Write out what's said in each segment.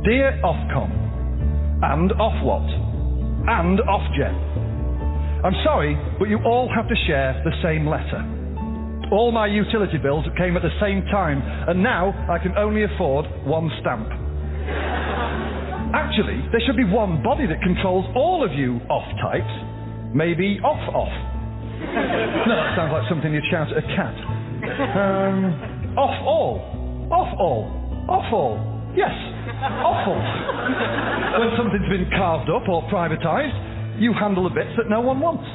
Dear Ofcom, and Ofwhat, and Ofgen, I'm sorry, but you all have to share the same letter. All my utility bills came at the same time, and now I can only afford one stamp. Actually, there should be one body that controls all of you off types. Maybe off. No, that sounds like something you'd shout at a cat. Off all. Yes, awful. When something's been carved up or privatised, you handle the bits that no one wants.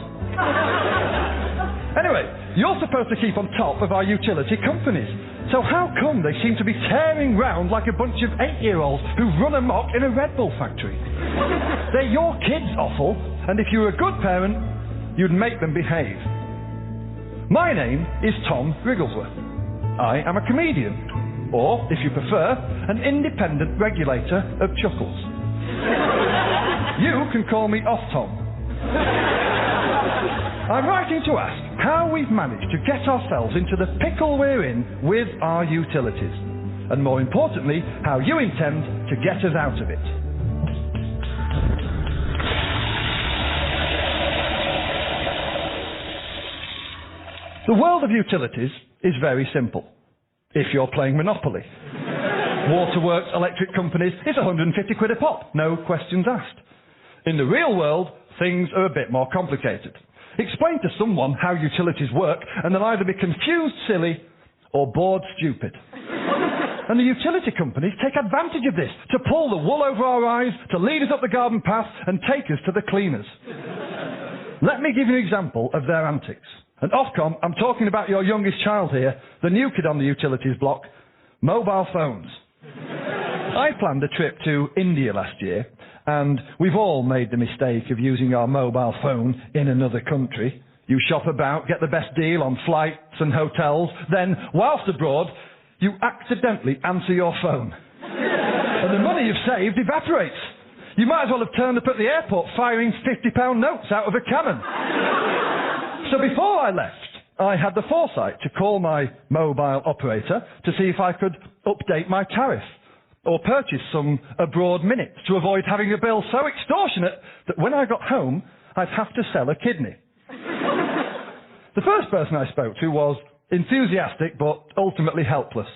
Anyway, you're supposed to keep on top of our utility companies. So how come they seem to be tearing round like a bunch of 8-year-olds who run amok in a Red Bull factory? They're your kids, Awful, and if you were a good parent, you'd make them behave. My name is Tom Wrigglesworth. I am a comedian, or, if you prefer, an independent regulator of chuckles. You can call me Off Tom. I'm writing to ask how we've managed to get ourselves into the pickle we're in with our utilities, and more importantly, how you intend to get us out of it. The world of utilities is very simple, if you're playing Monopoly. Waterworks, electric companies, it's 150 quid a pop, no questions asked. In the real world, things are a bit more complicated. Explain to someone how utilities work and they'll either be confused silly or bored stupid. And the utility companies take advantage of this to pull the wool over our eyes, to lead us up the garden path and take us to the cleaners. Let me give you an example of their antics. And Ofcom, I'm talking about your youngest child here, the new kid on the utilities block, mobile phones. I planned a trip to India last year, and we've all made the mistake of using our mobile phone in another country. You shop about, get the best deal on flights and hotels, then, whilst abroad, you accidentally answer your phone. And the money you've saved evaporates. You might as well have turned up at the airport firing £50 notes out of a cannon. So before I left, I had the foresight to call my mobile operator to see if I could update my tariff or purchase some abroad minutes to avoid having a bill so extortionate that when I got home, I'd have to sell a kidney. The first person I spoke to was enthusiastic but ultimately helpless.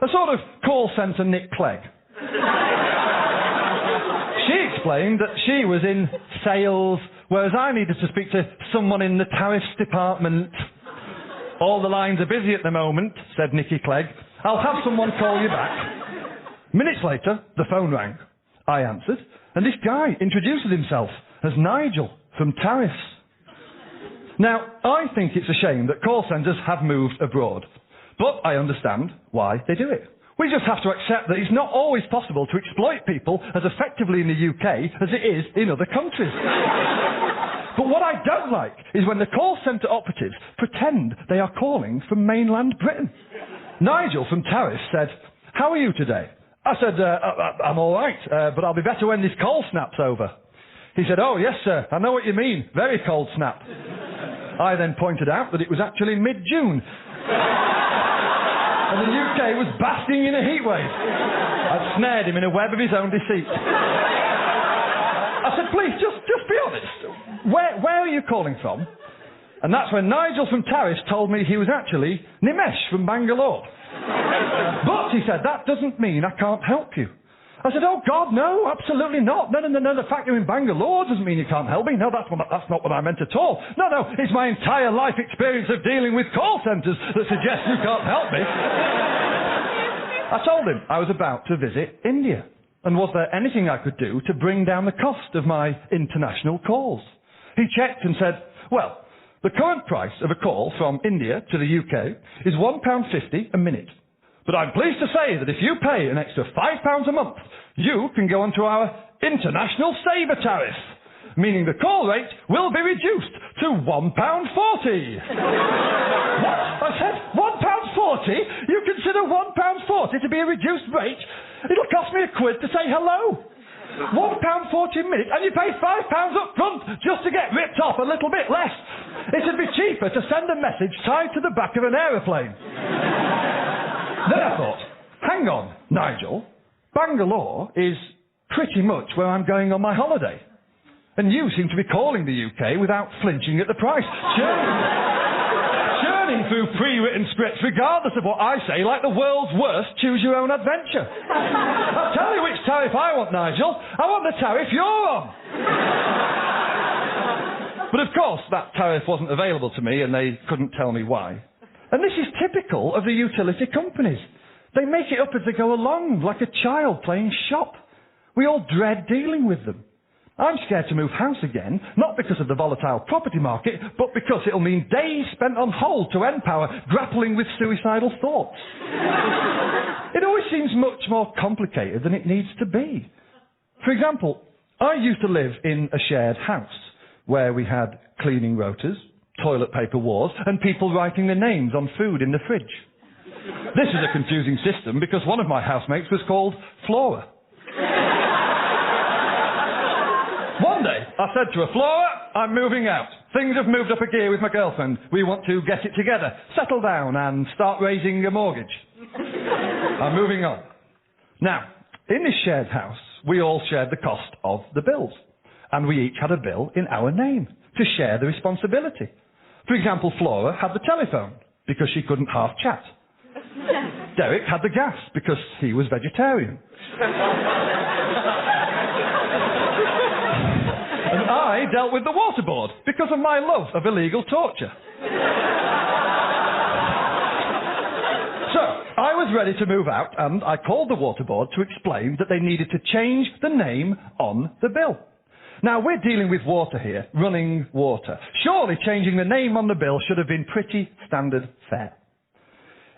A sort of call centre Nick Clegg. She explained that she was in sales, whereas I needed to speak to someone in the tariffs department. All the lines are busy at the moment, said Nicky Clegg. I'll have someone call you back. Minutes later, the phone rang. I answered, and this guy introduces himself as Nigel from Tariffs. Now, I think it's a shame that call centres have moved abroad, but I understand why they do it. We just have to accept that it's not always possible to exploit people as effectively in the UK as it is in other countries. But what I don't like is when the call centre operatives pretend they are calling from mainland Britain. Nigel from Tariffs said, "How are you today?" I said, I'm all right, but I'll be better when this cold snap's over. He said, "Oh, yes, sir, I know what you mean, very cold snap." I then pointed out that it was actually mid-June. And the UK was basking in a heatwave. I'd snared him in a web of his own deceit. I said, "Please, just be honest. Where are you calling from?" And that's when Nigel from Tariffs told me he was actually Nimesh from Bangalore. "But," he said, "that doesn't mean I can't help you." I said, "Oh, God, no, absolutely not. No, the fact you're in Bangalore doesn't mean you can't help me. No, that's not what I meant at all. No, it's my entire life experience of dealing with call centres that suggests you can't help me." I told him I was about to visit India, and was there anything I could do to bring down the cost of my international calls? He checked and said, "Well, the current price of a call from India to the UK is £1.50 a minute. But I'm pleased to say that if you pay an extra £5 a month, you can go onto our international saver tariff, meaning the call rate will be reduced to £1.40. What? I said, £1.40? You consider £1.40 to be a reduced rate? It'll cost me £1 to say hello. £1.40 a minute, and you pay £5 up front just to get ripped off a little bit less. It'd be cheaper to send a message tied to the back of an aeroplane. Then I thought, hang on, Nigel, Bangalore is pretty much where I'm going on my holiday. And you seem to be calling the UK without flinching at the price. Churning through pre-written scripts regardless of what I say, like the world's worst choose-your-own-adventure. I'll tell you which tariff I want, Nigel. I want the tariff you're on. But of course, that tariff wasn't available to me and they couldn't tell me why. And this is typical of the utility companies. They make it up as they go along, like a child playing shop. We all dread dealing with them. I'm scared to move house again, not because of the volatile property market, but because it'll mean days spent on hold to N-Power, grappling with suicidal thoughts. It always seems much more complicated than it needs to be. For example, I used to live in a shared house, where we had cleaning rotas, toilet paper wars, and people writing their names on food in the fridge. This is a confusing system because one of my housemates was called Flora. One day, I said to her, Flora, I'm moving out. Things have moved up a gear with my girlfriend. We want to get it together, settle down and start raising a mortgage. I'm moving on. Now, in this shared house, we all shared the cost of the bills. And we each had a bill in our name to share the responsibility. For example, Flora had the telephone because she couldn't half chat. Derek had the gas because he was vegetarian. And I dealt with the waterboard because of my love of illegal torture. So, I was ready to move out and I called the waterboard to explain that they needed to change the name on the bill. Now, we're dealing with water here, running water. Surely changing the name on the bill should have been pretty standard fare.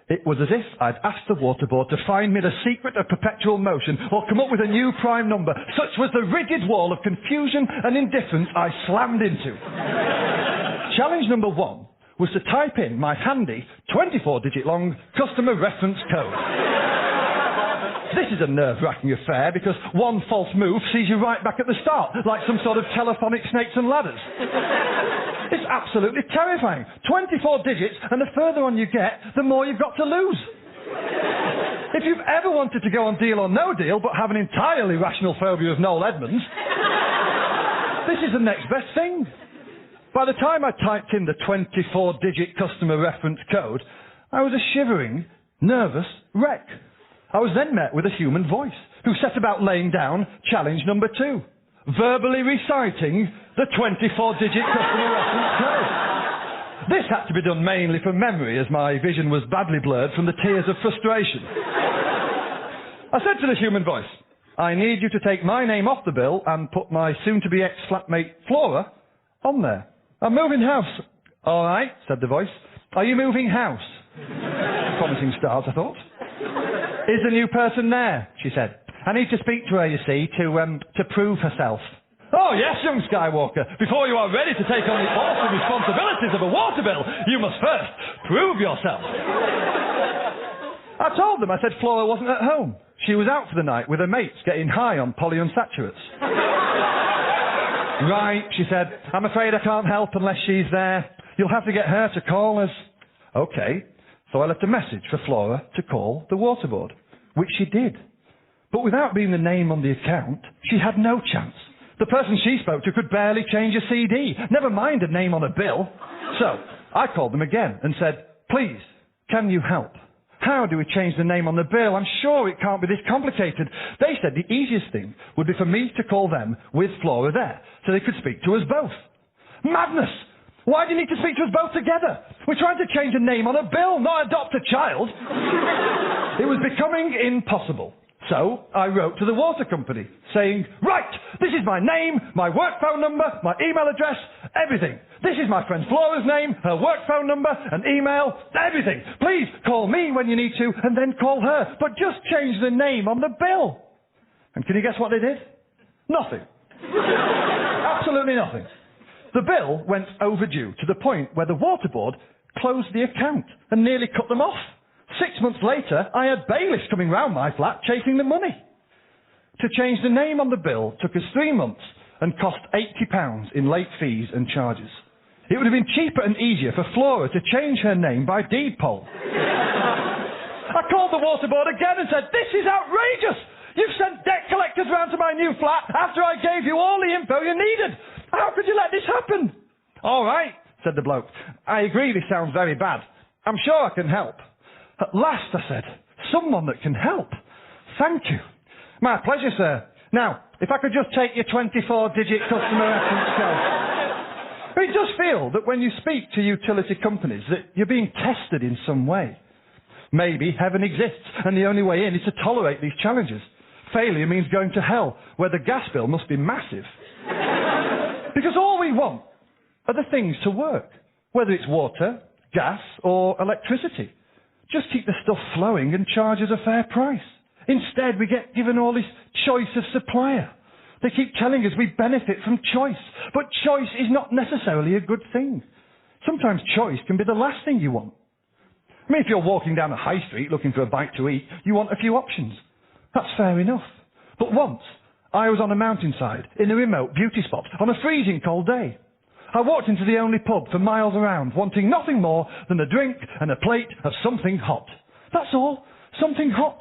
It was as if I'd asked the waterboard to find me the secret of perpetual motion or come up with a new prime number. Such was the rigid wall of confusion and indifference I slammed into. Challenge number 1 was to type in my handy 24-digit long customer reference code. This is a nerve-wracking affair because one false move sees you right back at the start, like some sort of telephonic snakes and ladders. It's absolutely terrifying. 24 digits, and the further on you get, the more you've got to lose. If you've ever wanted to go on Deal or No Deal, but have an entirely rational phobia of Noel Edmonds, this is the next best thing. By the time I typed in the 24-digit customer reference code, I was a shivering, nervous wreck. I was then met with a human voice, who set about laying down challenge number 2, verbally reciting the 24-digit customer reference code. This had to be done mainly from memory, as my vision was badly blurred from the tears of frustration. I said to the human voice, I need you to take my name off the bill and put my soon-to-be ex-flatmate Flora on there. I'm moving house. All right, said the voice. Are you moving house? Promising start, I thought. Is the new person there? She said. I need to speak to her, you see, to prove herself. Oh, yes, young Skywalker. Before you are ready to take on the awesome responsibilities of a water bill, you must first prove yourself. I told them, I said Flora wasn't at home. She was out for the night with her mates getting high on polyunsaturates. Right, she said. I'm afraid I can't help unless she's there. You'll have to get her to call us. Okay. So I left a message for Flora to call the waterboard, which she did. But without being the name on the account, she had no chance. The person she spoke to could barely change a CD, never mind a name on a bill. So I called them again and said, please, can you help? How do we change the name on the bill? I'm sure it can't be this complicated. They said the easiest thing would be for me to call them with Flora there, so they could speak to us both. Madness! Why do you need to speak to us both together? We're trying to change a name on a bill, not adopt a child. It was becoming impossible. So I wrote to the water company saying, right, this is my name, my work phone number, my email address, everything. This is my friend Flora's name, her work phone number, and email, everything. Please call me when you need to and then call her, but just change the name on the bill. And can you guess what they did? Nothing. Absolutely nothing. The bill went overdue to the point where the waterboard closed the account and nearly cut them off. 6 months later, I had bailiffs coming round my flat chasing the money. To change the name on the bill took us 3 months and cost £80 in late fees and charges. It would have been cheaper and easier for Flora to change her name by deed poll. I called the waterboard again and said, this is outrageous! You've sent debt collectors round to my new flat after I gave you all the info you needed. How could you let this happen? All right, said the bloke. I agree this sounds very bad. I'm sure I can help. At last, I said, someone that can help. Thank you. My pleasure, sir. Now, if I could just take your 24-digit customer reference code. It does feel that when you speak to utility companies that you're being tested in some way. Maybe heaven exists and the only way in is to tolerate these challenges. Failure means going to hell, where the gas bill must be massive. Because all we want are the things to work, whether it's water, gas or electricity. Just keep the stuff flowing and charge us a fair price. Instead, we get given all this choice of supplier. They keep telling us we benefit from choice, but choice is not necessarily a good thing. Sometimes choice can be the last thing you want. I mean, if you're walking down a high street looking for a bite to eat, you want a few options. That's fair enough. But once, I was on a mountainside, in a remote beauty spot, on a freezing cold day. I walked into the only pub for miles around, wanting nothing more than a drink and a plate of something hot. That's all. Something hot.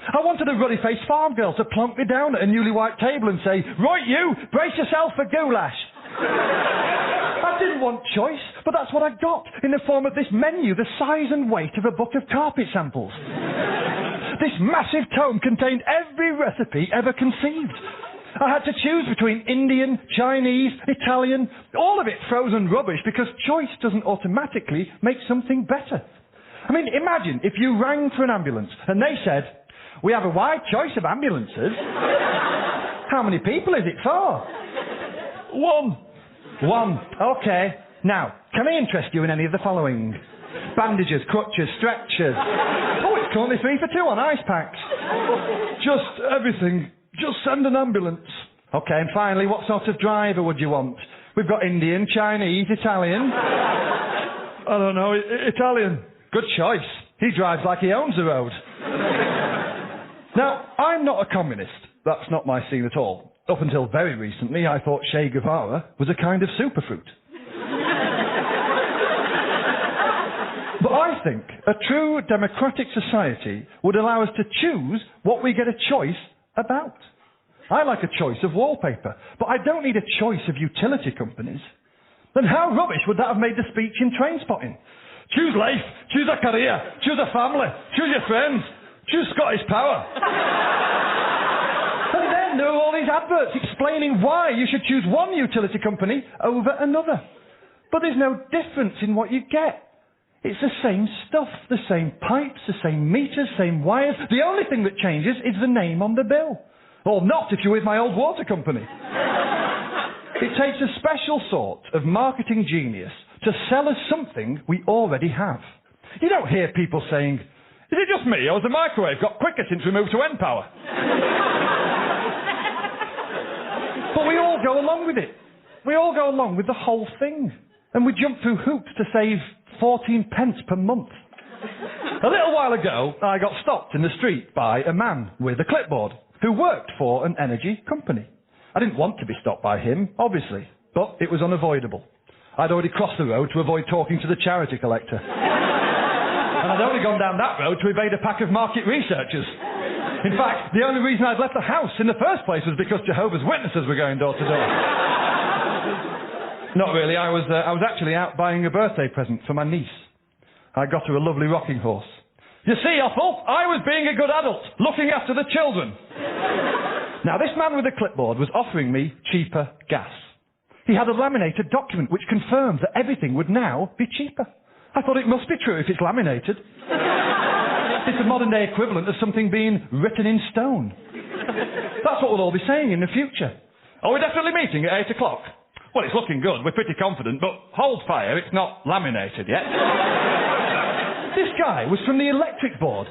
I wanted a ruddy-faced farm girl to plonk me down at a newly wiped table and say, "Right you, brace yourself for goulash." I didn't want choice, but that's what I got, in the form of this menu, the size and weight of a book of carpet samples. This massive tome contained every recipe ever conceived. I had to choose between Indian, Chinese, Italian, all of it frozen rubbish, because choice doesn't automatically make something better. I mean, imagine if you rang for an ambulance and they said, "We have a wide choice of ambulances." How many people is it for? One. Okay. Now, can I interest you in any of the following? Bandages, crutches, stretchers. Oh, it's currently 3 for 2 on ice packs. Just everything. Just send an ambulance. Okay, and finally, what sort of driver would you want? We've got Indian, Chinese, Italian. I don't know, Italian. Good choice. He drives like he owns the road. Now, I'm not a communist. That's not my scene at all. Up until very recently, I thought Che Guevara was a kind of superfruit. But I think a true democratic society would allow us to choose what we get a choice about. I like a choice of wallpaper, but I don't need a choice of utility companies. Then how rubbish would that have made the speech in Trainspotting? Choose life, choose a career, choose a family, choose your friends, choose Scottish Power. And then there are all these adverts explaining why you should choose one utility company over another. But there's no difference in what you get. It's the same stuff, the same pipes, the same meters, same wires. The only thing that changes is the name on the bill. Or not if you're with my old water company. It takes a special sort of marketing genius to sell us something we already have. You don't hear people saying, "Is it just me, or has the microwave got quicker since we moved to N-Power?" But we all go along with it. We all go along with the whole thing. And we jump through hoops to save 14 pence per month. A little while ago, I got stopped in the street by a man with a clipboard who worked for an energy company. I didn't want to be stopped by him, obviously, but it was unavoidable. I'd already crossed the road to avoid talking to the charity collector. And I'd only gone down that road to evade a pack of market researchers. In fact, the only reason I'd left the house in the first place was because Jehovah's Witnesses were going door to door. Not really, I was actually out buying a birthday present for my niece. I got her a lovely rocking horse. You see, Othel, I was being a good adult, looking after the children. Now, this man with the clipboard was offering me cheaper gas. He had a laminated document which confirmed that everything would now be cheaper. I thought it must be true if it's laminated. It's the modern-day equivalent of something being written in stone. That's what we'll all be saying in the future. Are we definitely meeting at 8 o'clock? Well, it's looking good. We're pretty confident, but hold fire, it's not laminated yet. This guy was from the electric board,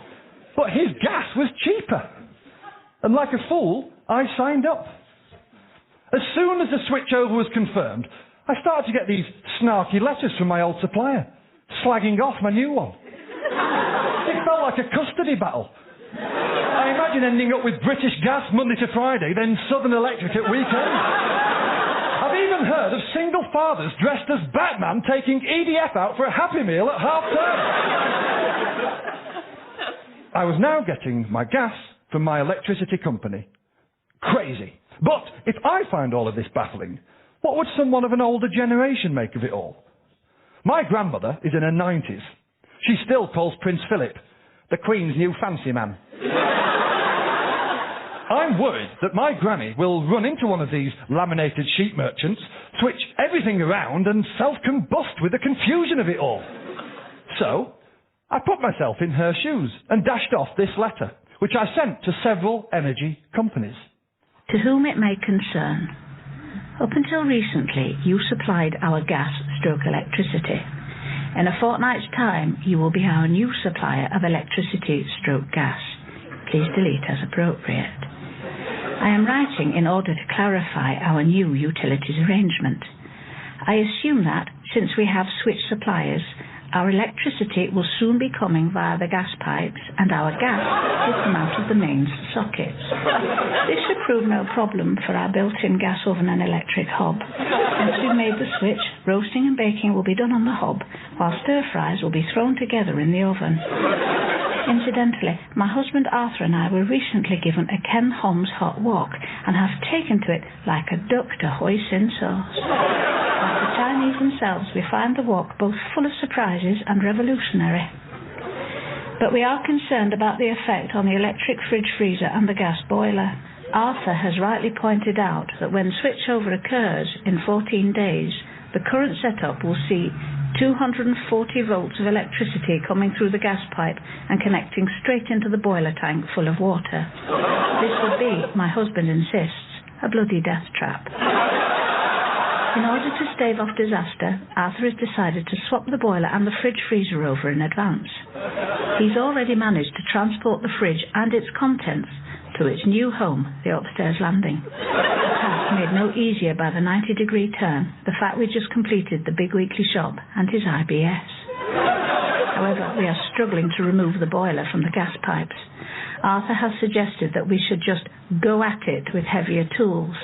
but his gas was cheaper. And like a fool, I signed up. As soon as the switchover was confirmed, I started to get these snarky letters from my old supplier, slagging off my new one. It felt like a custody battle. I imagine ending up with British Gas Monday to Friday, then Southern Electric at weekends. I've even heard of single fathers dressed as Batman taking EDF out for a Happy Meal at half term. I was now getting my gas from my electricity company. Crazy. But if I find all of this baffling, what would someone of an older generation make of it all? My grandmother is in her 90s. She still calls Prince Philip the Queen's new fancy man. I'm worried that my granny will run into one of these laminated sheet merchants, switch everything around and self-combust with the confusion of it all. So, I put myself in her shoes and dashed off this letter, which I sent to several energy companies. To whom it may concern, up until recently you supplied our gas/electricity. In a fortnight's time you will be our new supplier of electricity/gas. Please delete as appropriate. I am writing in order to clarify our new utilities arrangement. I assume that, since we have switched suppliers, our electricity will soon be coming via the gas pipes and our gas will come out of the mains sockets. This should prove no problem for our built-in gas oven and electric hob. Once we've made the switch, roasting and baking will be done on the hob, while stir-fries will be thrown together in the oven. Incidentally, my husband Arthur and I were recently given a Ken Hom's hot wok and have taken to it like a duck to hoisin sauce. Like the Chinese themselves, we find the wok both full of surprises and revolutionary. But we are concerned about the effect on the electric fridge freezer and the gas boiler. Arthur has rightly pointed out that when switchover occurs in 14 days, the current setup will see 240 volts of electricity coming through the gas pipe and connecting straight into the boiler tank full of water. This would be, my husband insists, a bloody death trap. In order to stave off disaster, Arthur has decided to swap the boiler and the fridge freezer over in advance. He's already managed to transport the fridge and its contents to its new home, the upstairs landing. The task made no easier by the 90-degree turn, the fact we just completed the big weekly shop and his IBS. However, we are struggling to remove the boiler from the gas pipes. Arthur has suggested that we should just go at it with heavier tools.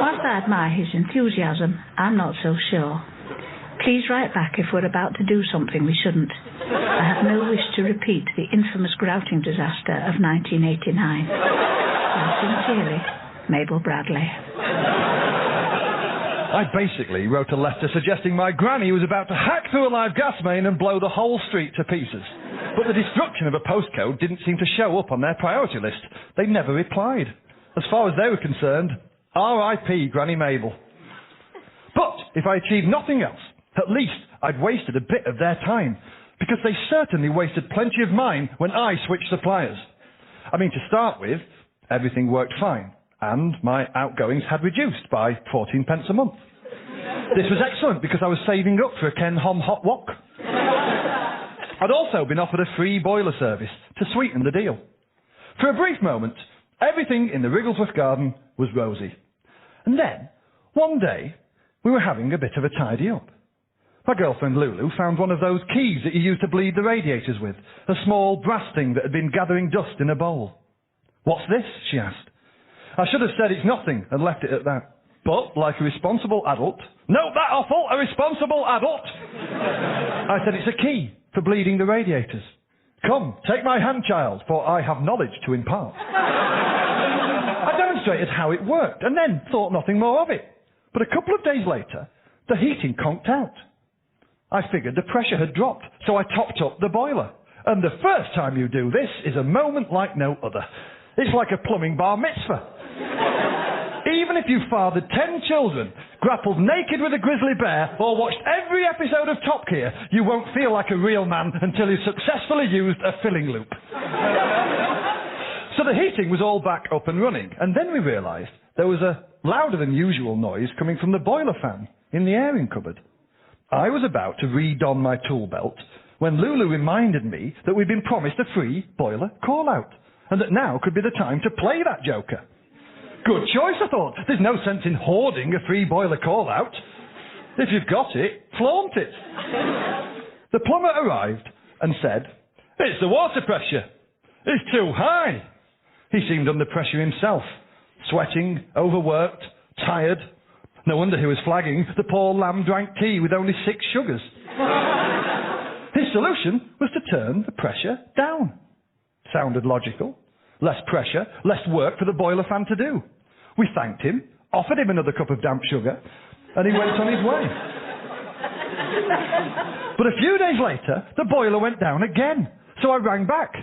Whilst I admire his enthusiasm, I'm not so sure. Please write back if we're about to do something we shouldn't. I have no wish to repeat the infamous grouting disaster of 1989. Sincerely, Mabel Bradley. I basically wrote a letter suggesting my granny was about to hack through a live gas main and blow the whole street to pieces. But the destruction of a postcode didn't seem to show up on their priority list. They never replied. As far as they were concerned, R.I.P. Granny Mabel. But if I achieved nothing else, at least I'd wasted a bit of their time, because they certainly wasted plenty of mine when I switched suppliers. I mean, to start with, everything worked fine, and my outgoings had reduced by 14 pence a month. This was excellent because I was saving up for a Ken Hom hot wok. I'd also been offered a free boiler service to sweeten the deal. For a brief moment, everything in the Wrigglesworth garden was rosy. And then, one day, we were having a bit of a tidy up. My girlfriend Lulu found one of those keys that you use to bleed the radiators with, a small brass thing that had been gathering dust in a bowl. "What's this?" she asked. I should have said it's nothing and left it at that. But, like a responsible adult... Note that awful! A responsible adult! I said it's a key for bleeding the radiators. "Come, take my hand, child, for I have knowledge to impart." I demonstrated how it worked and then thought nothing more of it. But a couple of days later, the heating conked out. I figured the pressure had dropped, so I topped up the boiler. And the first time you do this is a moment like no other. It's like a plumbing bar mitzvah. Even if you fathered 10 children, grappled naked with a grizzly bear, or watched every episode of Top Gear, you won't feel like a real man until you've successfully used a filling loop. So the heating was all back up and running, and then we realised there was a louder than usual noise coming from the boiler fan in the airing cupboard. I was about to re-don my tool belt when Lulu reminded me that we'd been promised a free boiler call-out, and that now could be the time to play that joker. Good choice, I thought. There's no sense in hoarding a free boiler call-out. If you've got it, flaunt it. The plumber arrived and said, "It's the water pressure. It's too high." He seemed under pressure himself, sweating, overworked, tired. No wonder he was flagging. The poor lamb drank tea with only 6 sugars. His solution was to turn the pressure down. Sounded logical. less pressure, less work for the boiler fan to do. We thanked him, offered him another cup of damp sugar, and he went on his way. But a few days later, the boiler went down again, so I rang back.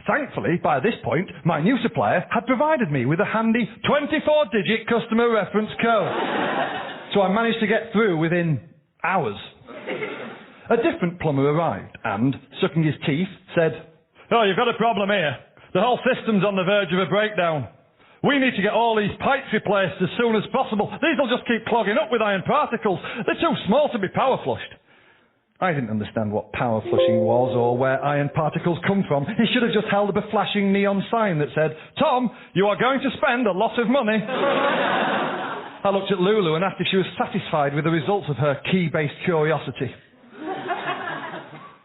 Thankfully, by this point, my new supplier had provided me with a handy 24-digit customer reference code. So I managed to get through within hours. A different plumber arrived and, sucking his teeth, said, "Oh, you've got a problem here. The whole system's on the verge of a breakdown. We need to get all these pipes replaced as soon as possible. These will just keep clogging up with iron particles. They're too small to be power flushed." I didn't understand what power flushing was or where iron particles come from. He should have just held up a flashing neon sign that said, "Tom, you are going to spend a lot of money." I looked at Lulu and asked if she was satisfied with the results of her key-based curiosity.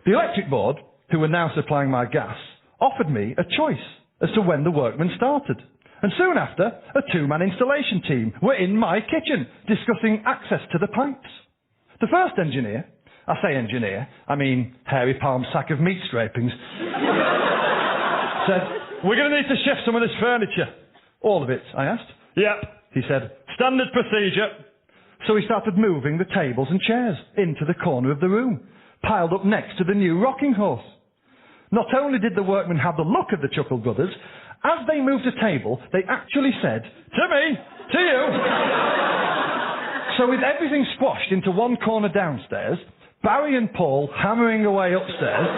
The electric board, who were now supplying my gas, offered me a choice as to when the workmen started. And soon after, a two-man installation team were in my kitchen discussing access to the pipes. The first engineer, I say engineer, I mean hairy palm sack of meat scrapings, said, "We're going to need to shift some of this furniture." "All of it?" I asked. "Yep," he said. "Standard procedure." So he started moving the tables and chairs into the corner of the room, piled up next to the new rocking horse. Not only did the workmen have the look of the Chuckle Brothers, as they moved a table, they actually said, "To me, to you." So with everything squashed into one corner downstairs, Barry and Paul hammering away upstairs,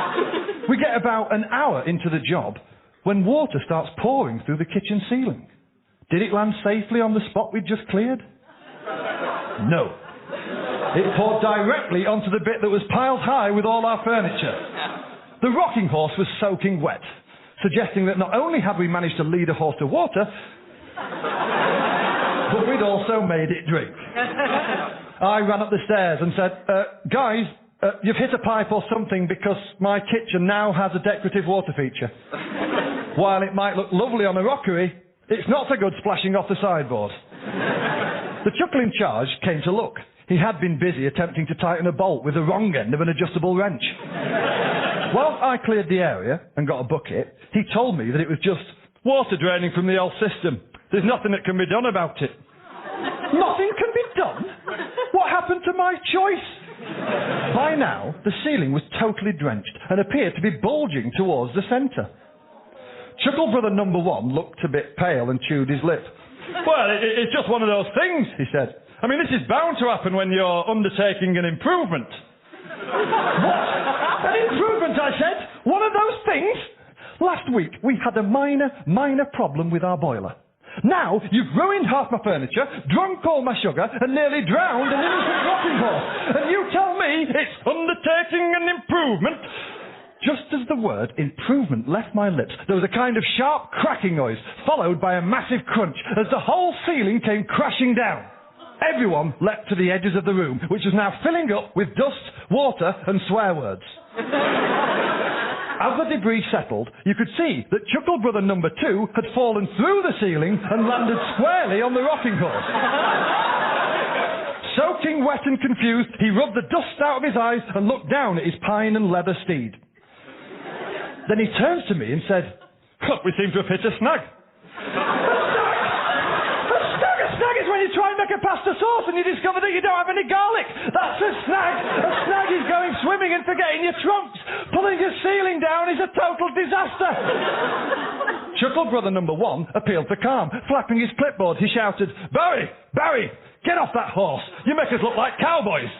we get about an hour into the job when water starts pouring through the kitchen ceiling. Did it land safely on the spot we'd just cleared? No. It poured directly onto the bit that was piled high with all our furniture. The rocking horse was soaking wet, suggesting that not only had we managed to lead a horse to water, but we'd also made it drink. I ran up the stairs and said, "Guys, you've hit a pipe or something because my kitchen now has a decorative water feature. While it might look lovely on a rockery, it's not so good splashing off the sideboard." The Chuckle in charge came to look. He had been busy attempting to tighten a bolt with the wrong end of an adjustable wrench. While I cleared the area and got a bucket, he told me that it was just water draining from the old system. There's nothing that can be done about it. Nothing can be done? What happened to my choice? By now, the ceiling was totally drenched and appeared to be bulging towards the centre. Chuckle Brother number 1 looked a bit pale and chewed his lip. "Well, it's just one of those things," he said. "I mean, this is bound to happen when you're undertaking an improvement." "What? An improvement," I said. "One of those things? Last week, we had a minor problem with our boiler. Now, you've ruined half my furniture, drunk all my sugar, and nearly drowned an innocent rocking horse. And you tell me it's undertaking an improvement?" Just as the word improvement left my lips, there was a kind of sharp cracking noise, followed by a massive crunch, as the whole ceiling came crashing down. Everyone leapt to the edges of the room, which was now filling up with dust, water, and swear words. As the debris settled, you could see that Chuckle Brother number 2 had fallen through the ceiling and landed squarely on the rocking horse. Soaking wet and confused, he rubbed the dust out of his eyes and looked down at his pine and leather steed. Then he turns to me and said, "We seem to have hit a snag." A snag is when you try and make a pasta sauce and you discover that you don't have any garlic. That's a snag. A snag is going swimming and forgetting your trunks. Pulling your ceiling down is a total disaster. Chuckle Brother number 1 appealed for calm. Flapping his clipboard, he shouted, Barry, get off that horse. You make us look like cowboys."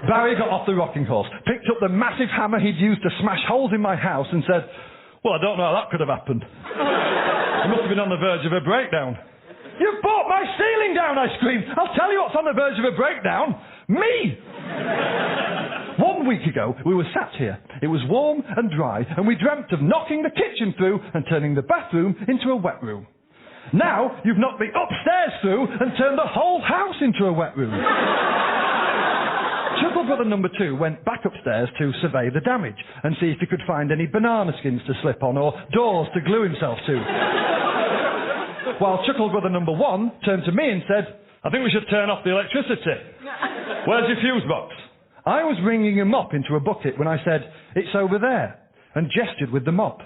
Barry got off the rocking horse, picked up the massive hammer he'd used to smash holes in my house and said, "Well, I don't know how that could have happened. It must have been on the verge of a breakdown." "You've brought my ceiling down," I screamed. "I'll tell you what's on the verge of a breakdown. Me!" 1 week ago, we were sat here. It was warm and dry, and we dreamt of knocking the kitchen through and turning the bathroom into a wet room. Now, you've knocked me upstairs through and turned the whole house into a wet room. Chuckle Brother number 2 went back upstairs to survey the damage and see if he could find any banana skins to slip on or doors to glue himself to. While Chuckle Brother number 1 turned to me and said, "I think we should turn off the electricity. Where's your fuse box?" I was wringing a mop into a bucket when I said, "It's over there," and gestured with the mop.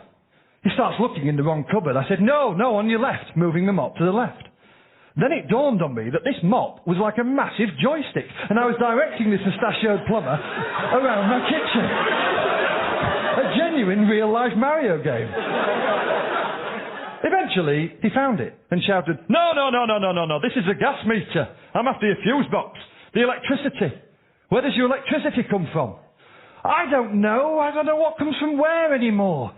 He starts looking in the wrong cupboard. I said, "No, on your left," moving the mop to the left. Then it dawned on me that this mop was like a massive joystick, and I was directing this mustachioed plumber around my kitchen. A genuine real-life Mario game. Eventually, he found it and shouted, No, this is a gas meter. I'm after your fuse box. The electricity. Where does your electricity come from? I don't know what comes from where anymore.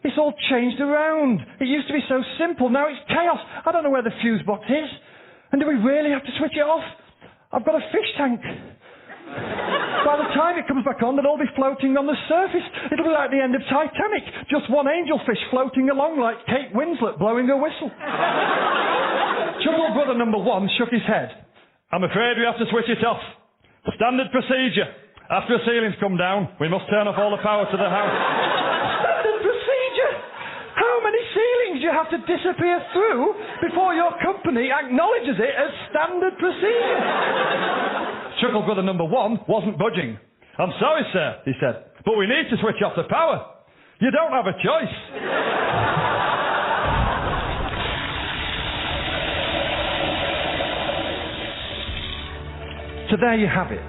It's all changed around. It used to be so simple, now it's chaos. I don't know where the fuse box is. And do we really have to switch it off? I've got a fish tank. By the time it comes back on, they'll all be floating on the surface. It'll be like the end of Titanic. Just one angelfish floating along like Kate Winslet blowing a whistle. Chuckle brother number 1 shook his head. I'm afraid we have to switch it off. Standard procedure. After a ceiling's come down, we must turn off all the power to the house. Standard procedure? How many ceilings do you have to disappear through before your company acknowledges it as standard procedure? Chuckle brother number 1 wasn't budging. I'm sorry, sir, he said, but we need to switch off the power. You don't have a choice. So there you have it.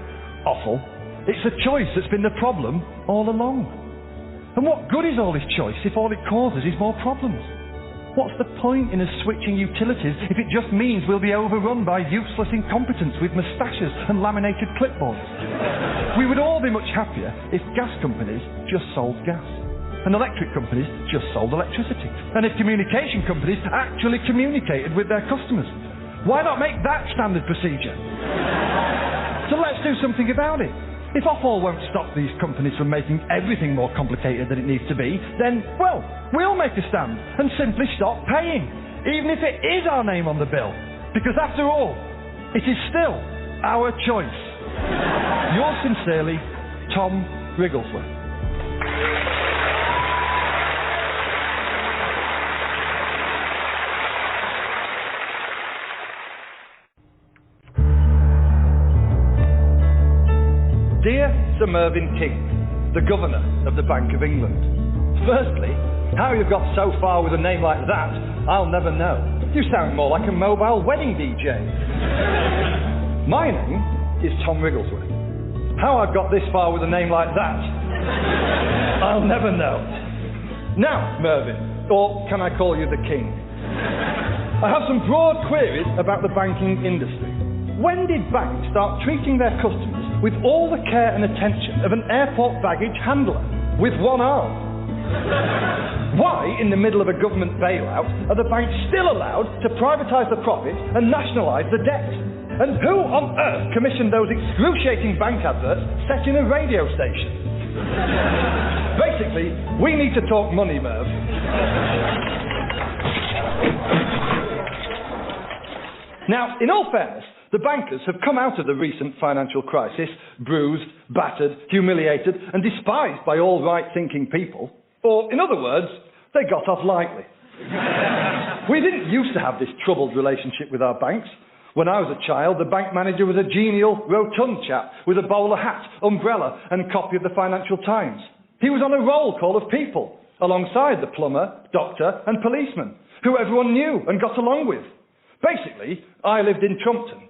Awful. It's a choice that's been the problem all along. And what good is all this choice if all it causes is more problems? What's the point in us switching utilities if it just means we'll be overrun by useless incompetence with moustaches and laminated clipboards? We would all be much happier if gas companies just sold gas, and electric companies just sold electricity, and if communication companies actually communicated with their customers. Why not make that standard procedure? So let's do something about it. If Ofwat won't stop these companies from making everything more complicated than it needs to be, then, well, we'll make a stand and simply stop paying, even if it is our name on the bill. Because after all, it is still our choice. Yours sincerely, Tom Wrigglesworth. Dear Sir Mervyn King, the Governor of the Bank of England. Firstly, how you've got so far with a name like that, I'll never know. You sound more like a mobile wedding DJ. My name is Tom Wrigglesworth. How I've got this far with a name like that, I'll never know. Now, Mervyn, or can I call you the King? I have some broad queries about the banking industry. When did banks start treating their customers with all the care and attention of an airport baggage handler with one arm? Why, in the middle of a government bailout, are the banks still allowed to privatise the profit and nationalise the debt? And who on earth commissioned those excruciating bank adverts set in a radio station? Basically, we need to talk money, Merv. Now, in all fairness, the bankers have come out of the recent financial crisis bruised, battered, humiliated and despised by all right-thinking people. Or, in other words, they got off lightly. We didn't used to have this troubled relationship with our banks. When I was a child, the bank manager was a genial, rotund chap with a bowler hat, umbrella and copy of the Financial Times. He was on a roll call of people, alongside the plumber, doctor and policeman, who everyone knew and got along with. Basically, I lived in Trumpton.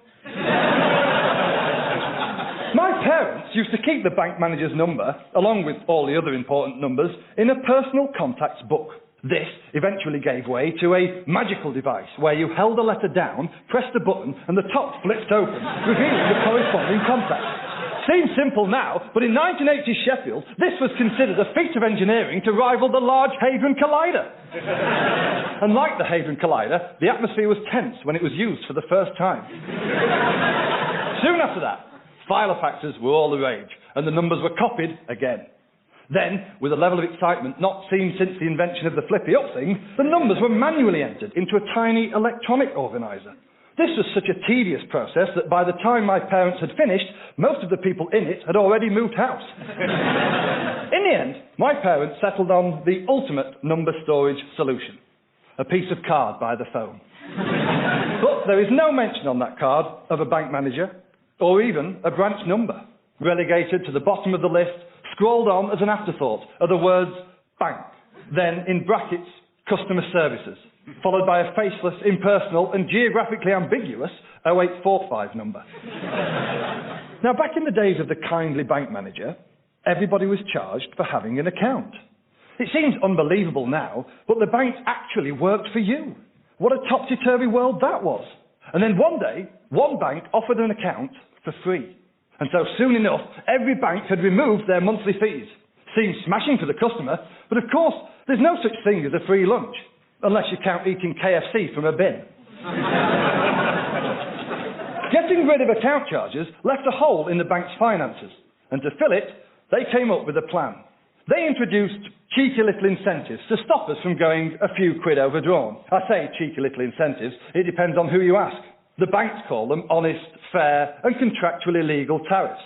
My parents used to keep the bank manager's number, along with all the other important numbers, in a personal contacts book. This eventually gave way to a magical device where you held a letter down, pressed a button, and the top flipped open, revealing the corresponding contact. Seems simple now, but in 1980s Sheffield, this was considered a feat of engineering to rival the Large Hadron Collider. And like the Hadron Collider, the atmosphere was tense when it was used for the first time. Soon after that, filofaxes were all the rage, and the numbers were copied again. Then, with a level of excitement not seen since the invention of the flippy-up thing, the numbers were manually entered into a tiny electronic organiser. This was such a tedious process that by the time my parents had finished, most of the people in it had already moved house. In the end, my parents settled on the ultimate number storage solution, a piece of card by the phone. But there is no mention on that card of a bank manager or even a branch number. Relegated to the bottom of the list, scrawled on as an afterthought, are the words bank, then in brackets, customer services, followed by a faceless, impersonal and geographically ambiguous 0845 number. Now, back in the days of the kindly bank manager, everybody was charged for having an account. It seems unbelievable now, but the banks actually worked for you. What a topsy-turvy world that was. And then one day, one bank offered an account for free. And so soon enough, every bank had removed their monthly fees. Seems smashing for the customer, but of course, there's no such thing as a free lunch, unless you count eating KFC from a bin. Getting rid of account charges left a hole in the bank's finances, and to fill it, they came up with a plan. They introduced cheeky little incentives to stop us from going a few quid overdrawn. I say cheeky little incentives, it depends on who you ask. The banks call them honest, fair and contractually legal tariffs.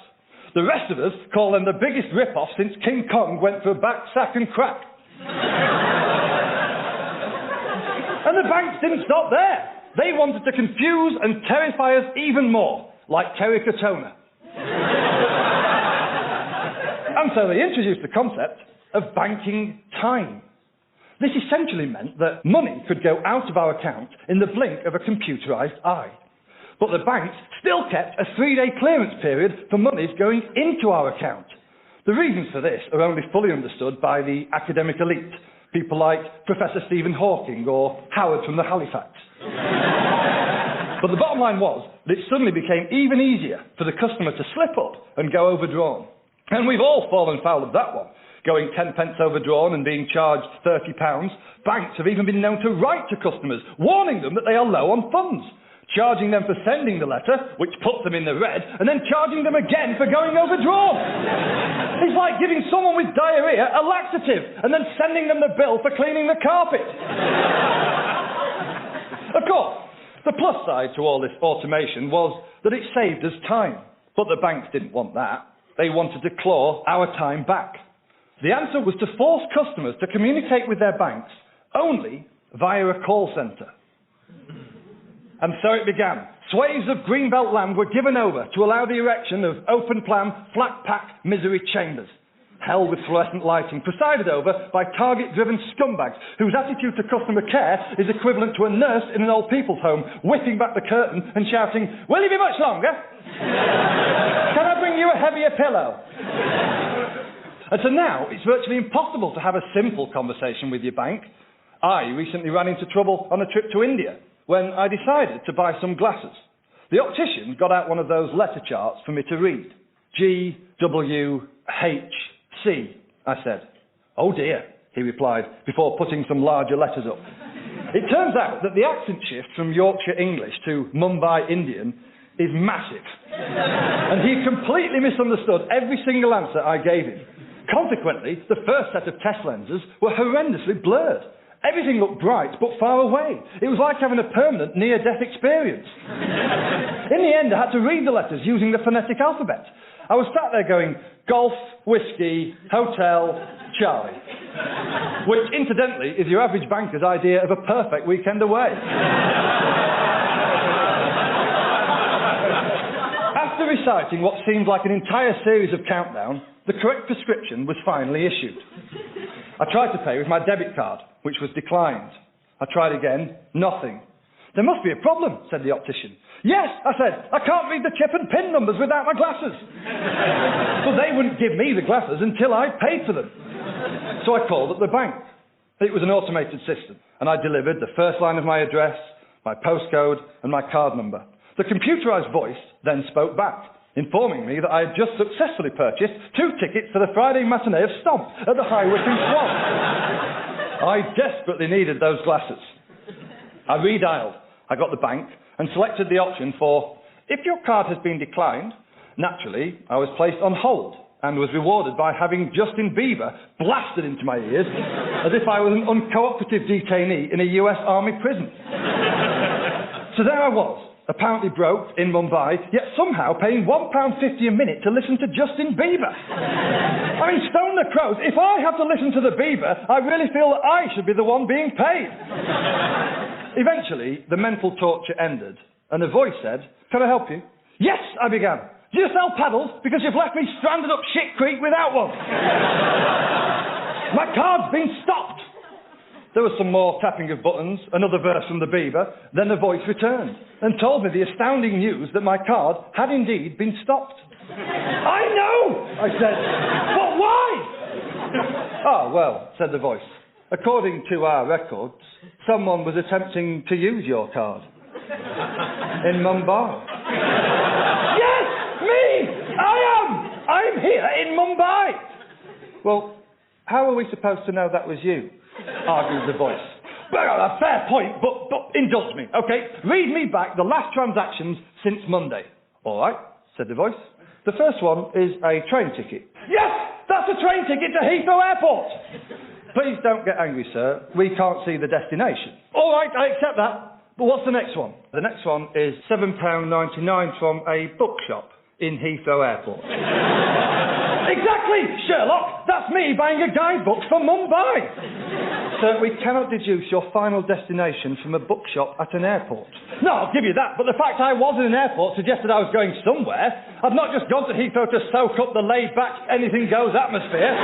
The rest of us call them the biggest rip-off since King Kong went for a back, sack and crack. And the banks didn't stop there. They wanted to confuse and terrify us even more, like Kerry Katona. And so they introduced the concept of banking time. This essentially meant that money could go out of our account in the blink of a computerised eye. But the banks still kept a 3-day clearance period for monies going into our account. The reasons for this are only fully understood by the academic elite, people like Professor Stephen Hawking or Howard from the Halifax. But the bottom line was that it suddenly became even easier for the customer to slip up and go overdrawn. And we've all fallen foul of that one. Going 10 pence overdrawn and being charged £30. Banks have even been known to write to customers, warning them that they are low on funds, charging them for sending the letter, which puts them in the red, and then charging them again for going overdrawn. It's like giving someone with diarrhoea a laxative and then sending them the bill for cleaning the carpet. Of course, the plus side to all this automation was that it saved us time. But the banks didn't want that. They wanted to claw our time back. The answer was to force customers to communicate with their banks only via a call centre. And so it began. Swathes of greenbelt land were given over to allow the erection of open-plan, flat-pack misery chambers. Hell with fluorescent lighting, presided over by target-driven scumbags whose attitude to customer care is equivalent to a nurse in an old people's home whipping back the curtain and shouting, "Will you be much longer? Can I bring you a heavier pillow?" And so now it's virtually impossible to have a simple conversation with your bank. I recently ran into trouble on a trip to India when I decided to buy some glasses. The optician got out one of those letter charts for me to read. GWHC, I said. "Oh dear," he replied, before putting some larger letters up. It turns out that the accent shift from Yorkshire English to Mumbai Indian is massive. And he completely misunderstood every single answer I gave him. Consequently, the first set of test lenses were horrendously blurred. Everything looked bright, but far away. It was like having a permanent near-death experience. In the end, I had to read the letters using the phonetic alphabet. I was sat there going, golf, whiskey, hotel, Charlie. Which, incidentally, is your average banker's idea of a perfect weekend away. After reciting what seemed like an entire series of countdown, the correct prescription was finally issued. I tried to pay with my debit card, which was declined. I tried again, nothing. "There must be a problem," said the optician. "Yes," I said, "I can't read the chip and pin numbers without my glasses." But they wouldn't give me the glasses until I paid for them. So I called up the bank. It was an automated system, and I delivered the first line of my address, my postcode, and my card number. The computerised voice then spoke back, informing me that I had just successfully purchased 2 tickets for the Friday matinee of Stomp at the High Wycombe Swan. I desperately needed those glasses. I redialed. I got the bank and selected the option for, "If your card has been declined." Naturally, I was placed on hold and was rewarded by having Justin Bieber blasted into my ears as if I was an uncooperative detainee in a US Army prison. So there I was, apparently broke in Mumbai, yet somehow paying £1.50 a minute to listen to Justin Bieber. I mean, stone the crows, if I have to listen to the Bieber, I really feel that I should be the one being paid. Eventually, the mental torture ended, and a voice said, "Can I help you?" "Yes," I began. Do you sell paddles? Because you've left me stranded up shit creek without one. My card's been stopped. There was some more tapping of buttons, another verse from the Beaver, then the voice returned and told me the astounding news that my card had indeed been stopped. I know, I said, but why? Oh, well, said the voice, according to our records, someone was attempting to use your card. In Mumbai. Yes, me! I'm here in Mumbai. Well, how are we supposed to know that was you? Argued the voice. Well, a fair point, but indulge me, okay? Read me back the last transactions since Monday. All right, said the voice. The first one is a train ticket. Yes, that's a train ticket to Heathrow Airport. Please don't get angry, sir. We can't see the destination. All right, I accept that. But what's the next one? The next one is £7.99 from a bookshop in Heathrow Airport. Exactly, Sherlock. That's me buying a guidebook for Mumbai. Sir, we cannot deduce your final destination from a bookshop at an airport. No, I'll give you that, but the fact I was in an airport suggested I was going somewhere. I've not just gone to Heathrow to soak up the laid-back, anything-goes atmosphere.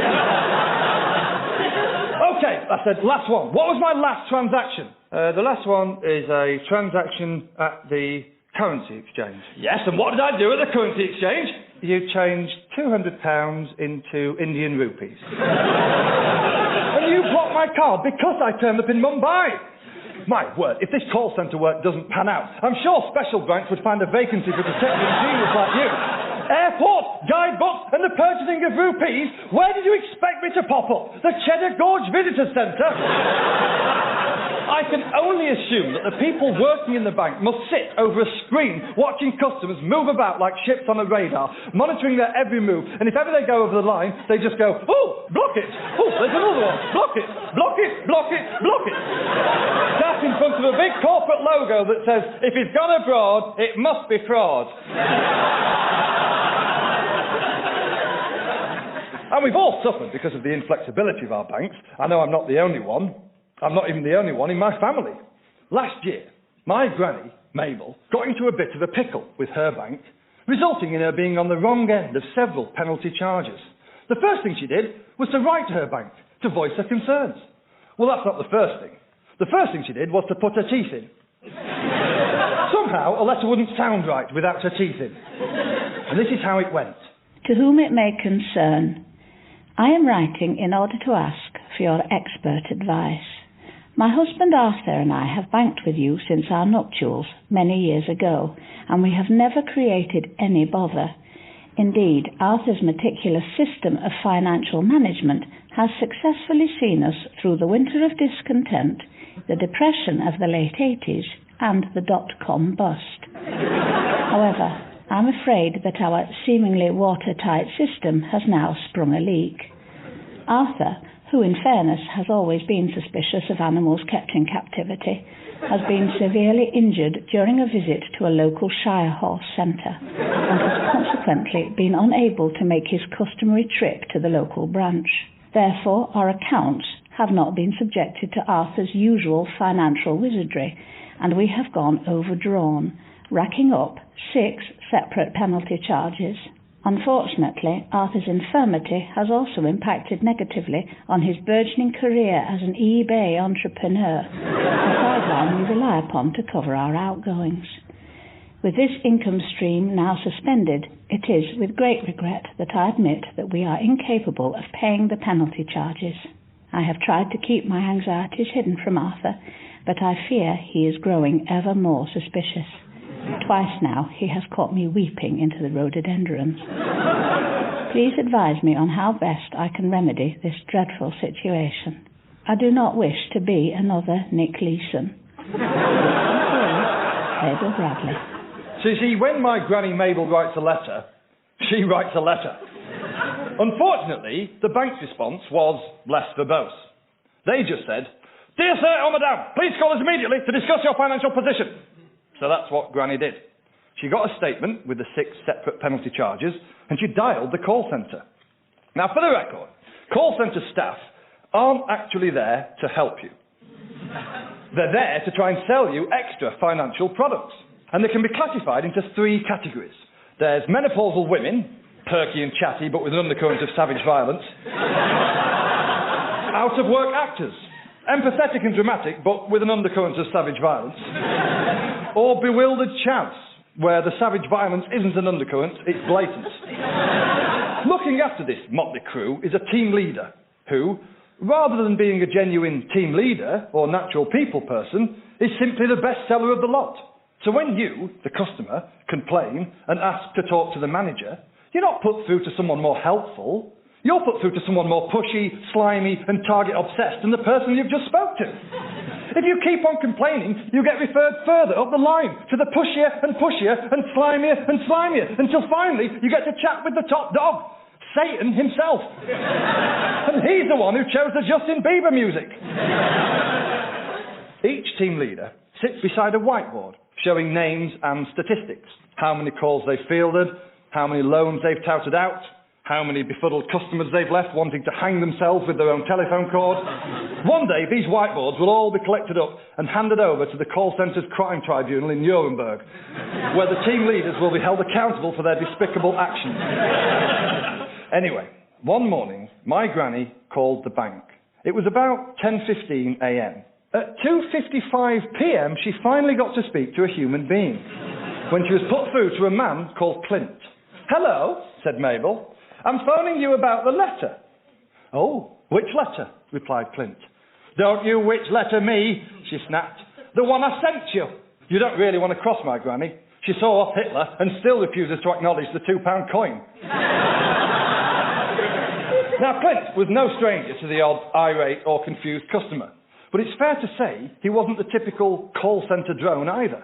OK, I said, last one. What was my last transaction? The last one is a transaction at the currency exchange. Yes, and what did I do at the currency exchange? You changed £200 into Indian rupees. And you blocked my card because I turned up in Mumbai. My word, if this call centre work doesn't pan out, I'm sure Special Branch would find a vacancy for detective genius like you. Airport, guidebooks, and the purchasing of rupees? Where did you expect me to pop up? The Cheddar Gorge Visitor Centre? I can only assume that the people working in the bank must sit over a screen watching customers move about like ships on a radar, monitoring their every move, and if ever they go over the line, they just go, oh, block it, oh, there's another one, block it, block it, block it, block it. That's in front of a big corporate logo that says, if it's gone abroad, it must be fraud. And we've all suffered because of the inflexibility of our banks. I know I'm not the only one. I'm not even the only one in my family. Last year, my granny, Mabel, got into a bit of a pickle with her bank, resulting in her being on the wrong end of several penalty charges. The first thing she did was to write to her bank to voice her concerns. Well, that's not the first thing. The first thing she did was to put her teeth in. Somehow, a letter wouldn't sound right without her teeth in. And this is how it went. To whom it may concern, I am writing in order to ask for your expert advice. My husband Arthur and I have banked with you since our nuptials many years ago, and we have never created any bother. Indeed, Arthur's meticulous system of financial management has successfully seen us through the winter of discontent, the depression of the late 80s, and the dot-com bust. However, I'm afraid that our seemingly watertight system has now sprung a leak. Arthur, who in fairness has always been suspicious of animals kept in captivity, has been severely injured during a visit to a local shire horse centre and has consequently been unable to make his customary trip to the local branch. Therefore, our accounts have not been subjected to Arthur's usual financial wizardry, and we have gone overdrawn, racking up 6 separate penalty charges. Unfortunately, Arthur's infirmity has also impacted negatively on his burgeoning career as an eBay entrepreneur, a sideline we rely upon to cover our outgoings. With this income stream now suspended, it is with great regret that I admit that we are incapable of paying the penalty charges. I have tried to keep my anxieties hidden from Arthur, but I fear he is growing ever more suspicious. Twice now he has caught me weeping into the rhododendrons. Please advise me on how best I can remedy this dreadful situation. I do not wish to be another Nick Leeson. Abel Bradley. So you see, when my granny Mabel writes a letter, she writes a letter. Unfortunately, the bank's response was less verbose. They just said, "Dear sir or madam, please call us immediately to discuss your financial position." So that's what Granny did. She got a statement with the 6 separate penalty charges, and she dialed the call centre. Now, for the record, call centre staff aren't actually there to help you. They're there to try and sell you extra financial products. And they can be classified into 3 categories: There's menopausal women, perky and chatty but with an undercurrent of savage violence. Out-of-work actors, empathetic and dramatic but with an undercurrent of savage violence. Or bewildered chavs, where the savage violence isn't an undercurrent, it's blatant. Looking after this motley crew is a team leader who, rather than being a genuine team leader or natural people person, is simply the best seller of the lot. So when you, the customer, complain and ask to talk to the manager, you're not put through to someone more helpful. You're put through to someone more pushy, slimy and target-obsessed than the person you've just spoke to. If you keep on complaining, you get referred further up the line to the pushier and pushier and slimier until finally you get to chat with the top dog, Satan himself. And he's the one who chose the Justin Bieber music. Each team leader sits beside a whiteboard showing names and statistics. How many calls they've fielded, how many loans they've touted out, how many befuddled customers they've left wanting to hang themselves with their own telephone cord. One day, these whiteboards will all be collected up and handed over to the call centre's crime tribunal in Nuremberg, where the team leaders will be held accountable for their despicable actions. Anyway, one morning, my granny called the bank. It was about 10:15 a.m. At 2:55 p.m, she finally got to speak to a human being, when she was put through to a man called Clint. "Hello," said Mabel. "I'm phoning you about the letter." "Oh, which letter?" replied Clint. "Don't you which letter me," she snapped. "The one I sent you. You don't really want to cross my granny. She saw off Hitler and still refuses to acknowledge the £2 coin." Now, Clint was no stranger to the odd irate or confused customer, but it's fair to say he wasn't the typical call centre drone either.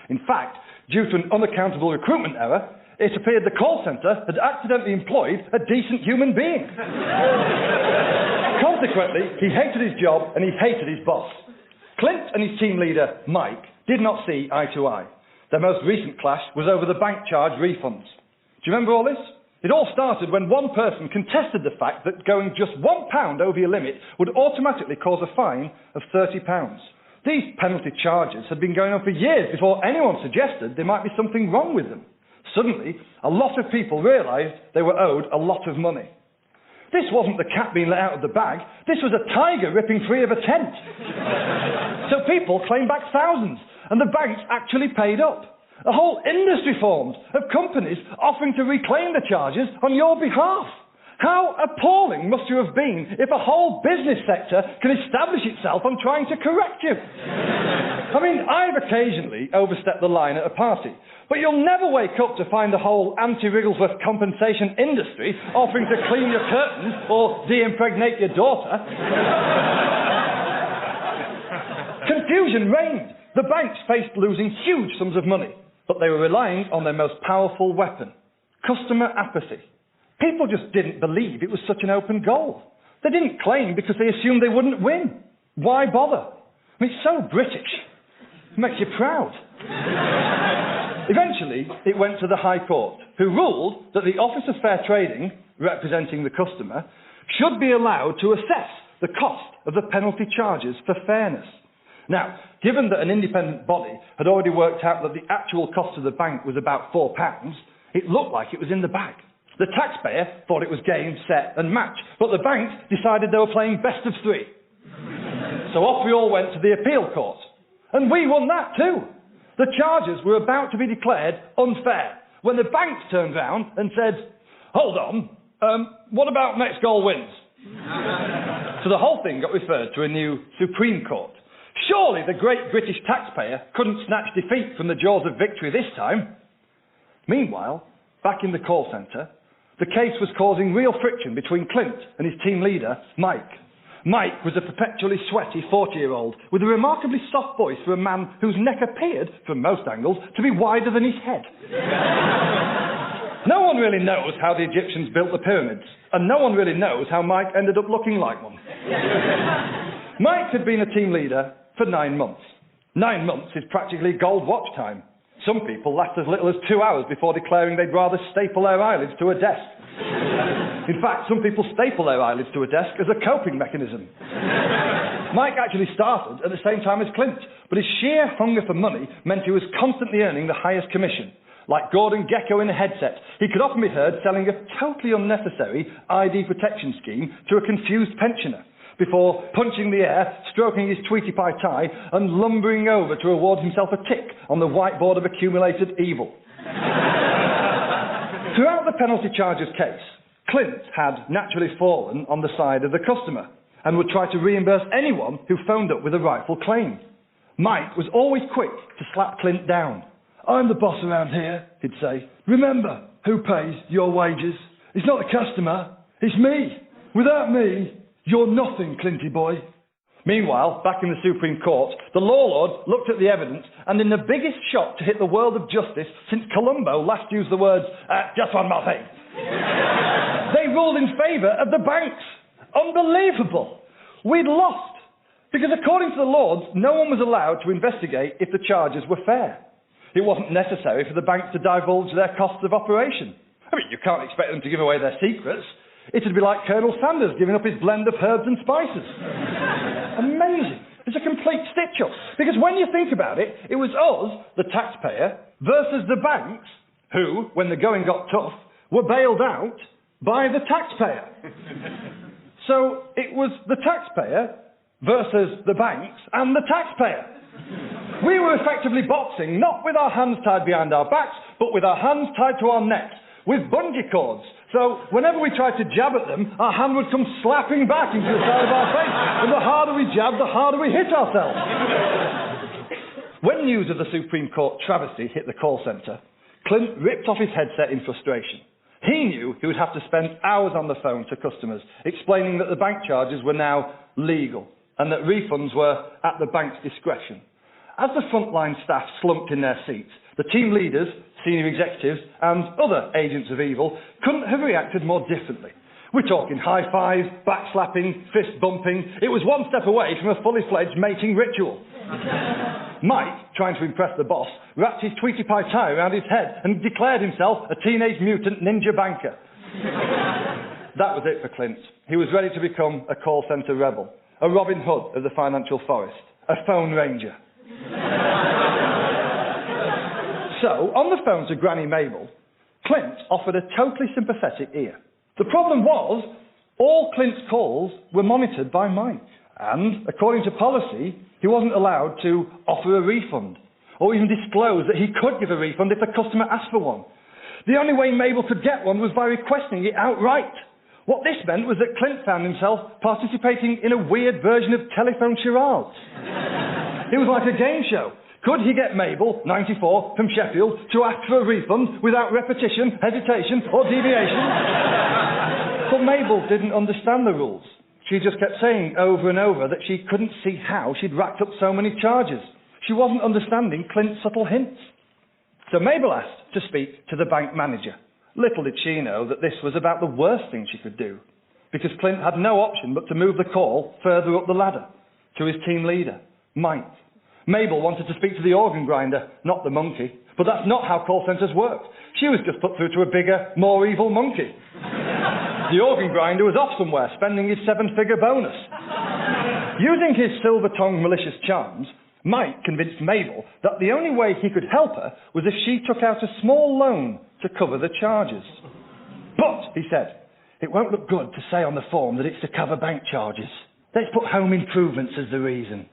In fact, due to an unaccountable recruitment error, it appeared the call centre had accidentally employed a decent human being. Consequently, he hated his job and he hated his boss. Clint and his team leader, Mike, did not see eye to eye. Their most recent clash was over the bank charge refunds. Do you remember all this? It all started when one person contested the fact that going just £1 over your limit would automatically cause a fine of £30. These penalty charges had been going on for years before anyone suggested there might be something wrong with them. Suddenly, a lot of people realised they were owed a lot of money. This wasn't the cat being let out of the bag. This was a tiger ripping free of a tent. So people claimed back thousands, and the banks actually paid up. A whole industry formed of companies offering to reclaim the charges on your behalf. How appalling must you have been if a whole business sector can establish itself on trying to correct you? I mean, I've occasionally overstepped the line at a party, but you'll never wake up to find the whole anti-Wrigglesworth compensation industry offering to clean your curtains or de-impregnate your daughter. Confusion reigned. The banks faced losing huge sums of money, but they were relying on their most powerful weapon, customer apathy. People just didn't believe it was such an open goal. They didn't claim because they assumed they wouldn't win. Why bother? I mean, it's so British. It makes you proud. Eventually, it went to the High Court, who ruled that the Office of Fair Trading, representing the customer, should be allowed to assess the cost of the penalty charges for fairness. Now, given that an independent body had already worked out that the actual cost of the bank was about £4, it looked like it was in the bag. The taxpayer thought it was game, set and match, but the banks decided they were playing best of three. So off we all went to the appeal court. And we won that too. The charges were about to be declared unfair when the banks turned round and said, "Hold on, what about next goal wins?" So the whole thing got referred to a new Supreme Court. Surely the great British taxpayer couldn't snatch defeat from the jaws of victory this time. Meanwhile, back in the call centre, the case was causing real friction between Clint and his team leader, Mike. Mike was a perpetually sweaty 40-year-old with a remarkably soft voice for a man whose neck appeared, from most angles, to be wider than his head. No one really knows how the Egyptians built the pyramids, and no one really knows how Mike ended up looking like one. Mike had been a team leader for 9 months. 9 months is practically gold watch time. Some people last as little as 2 hours before declaring they'd rather staple their eyelids to a desk. In fact, some people staple their eyelids to a desk as a coping mechanism. Mike actually started at the same time as Clint, but his sheer hunger for money meant he was constantly earning the highest commission. Like Gordon Gekko in a headset, he could often be heard selling a totally unnecessary ID protection scheme to a confused pensioner before punching the air, stroking his Tweety Pie tie and lumbering over to award himself a tick on the whiteboard of accumulated evil. Throughout the penalty charges case, Clint had naturally fallen on the side of the customer and would try to reimburse anyone who phoned up with a rightful claim. Mike was always quick to slap Clint down. "I'm the boss around here," he'd say. "Remember who pays your wages. It's not the customer, it's me. Without me, you're nothing, Clinty boy." Meanwhile, back in the Supreme Court, the law lord looked at the evidence and in the biggest shock to hit the world of justice since Columbo last used the words, "just one more thing," they ruled in favour of the banks. Unbelievable. We'd lost. Because according to the Lords, no one was allowed to investigate if the charges were fair. It wasn't necessary for the banks to divulge their costs of operation. I mean, you can't expect them to give away their secrets. It'd be like Colonel Sanders giving up his blend of herbs and spices. Amazing. It's a complete stitch-up. Because when you think about it, it was us, the taxpayer, versus the banks, who, when the going got tough, were bailed out by the taxpayer. So it was the taxpayer versus the banks and the taxpayer. We were effectively boxing, not with our hands tied behind our backs, but with our hands tied to our necks, with bungee cords. So whenever we tried to jab at them, our hand would come slapping back into the side of our face. And the harder we jabbed, the harder we hit ourselves. When news of the Supreme Court travesty hit the call centre, Clint ripped off his headset in frustration. He knew he would have to spend hours on the phone to customers, explaining that the bank charges were now legal and that refunds were at the bank's discretion. As the frontline staff slumped in their seats, the team leaders, senior executives and other agents of evil couldn't have reacted more differently. We're talking high fives, backslapping, fist bumping. It was one step away from a fully fledged mating ritual. Mike, trying to impress the boss, wrapped his Tweety Pie tie around his head and declared himself a teenage mutant ninja banker. That was it for Clint. He was ready to become a call centre rebel, a Robin Hood of the financial forest, a phone ranger. So, on the phone to Granny Mabel, Clint offered a totally sympathetic ear. The problem was, all Clint's calls were monitored by Mike, and, according to policy, he wasn't allowed to offer a refund, or even disclose that he could give a refund if the customer asked for one. The only way Mabel could get one was by requesting it outright. What this meant was that Clint found himself participating in a weird version of telephone charades. It was like a game show. Could he get Mabel, 94, from Sheffield, to ask for a refund without repetition, hesitation, or deviation? But Mabel didn't understand the rules. She just kept saying over and over that she couldn't see how she'd racked up so many charges. She wasn't understanding Clint's subtle hints. So Mabel asked to speak to the bank manager. Little did she know that this was about the worst thing she could do, because Clint had no option but to move the call further up the ladder, to his team leader, Mike. Mabel wanted to speak to the organ grinder, not the monkey, but that's not how call centres work. She was just put through to a bigger, more evil monkey. The organ grinder was off somewhere, spending his 7-figure bonus. Using his silver-tongued malicious charms, Mike convinced Mabel that the only way he could help her was if she took out a small loan to cover the charges. But, he said, it won't look good to say on the form that it's to cover bank charges. Let's put home improvements as the reason.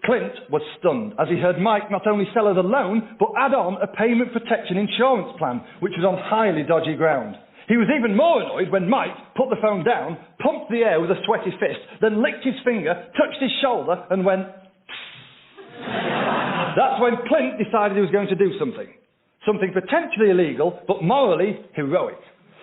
Clint was stunned as he heard Mike not only sell her the loan, but add on a payment protection insurance plan, which was on highly dodgy ground. He was even more annoyed when Mike put the phone down, pumped the air with a sweaty fist, then licked his finger, touched his shoulder, and went... That's when Clint decided he was going to do something. Something potentially illegal, but morally heroic.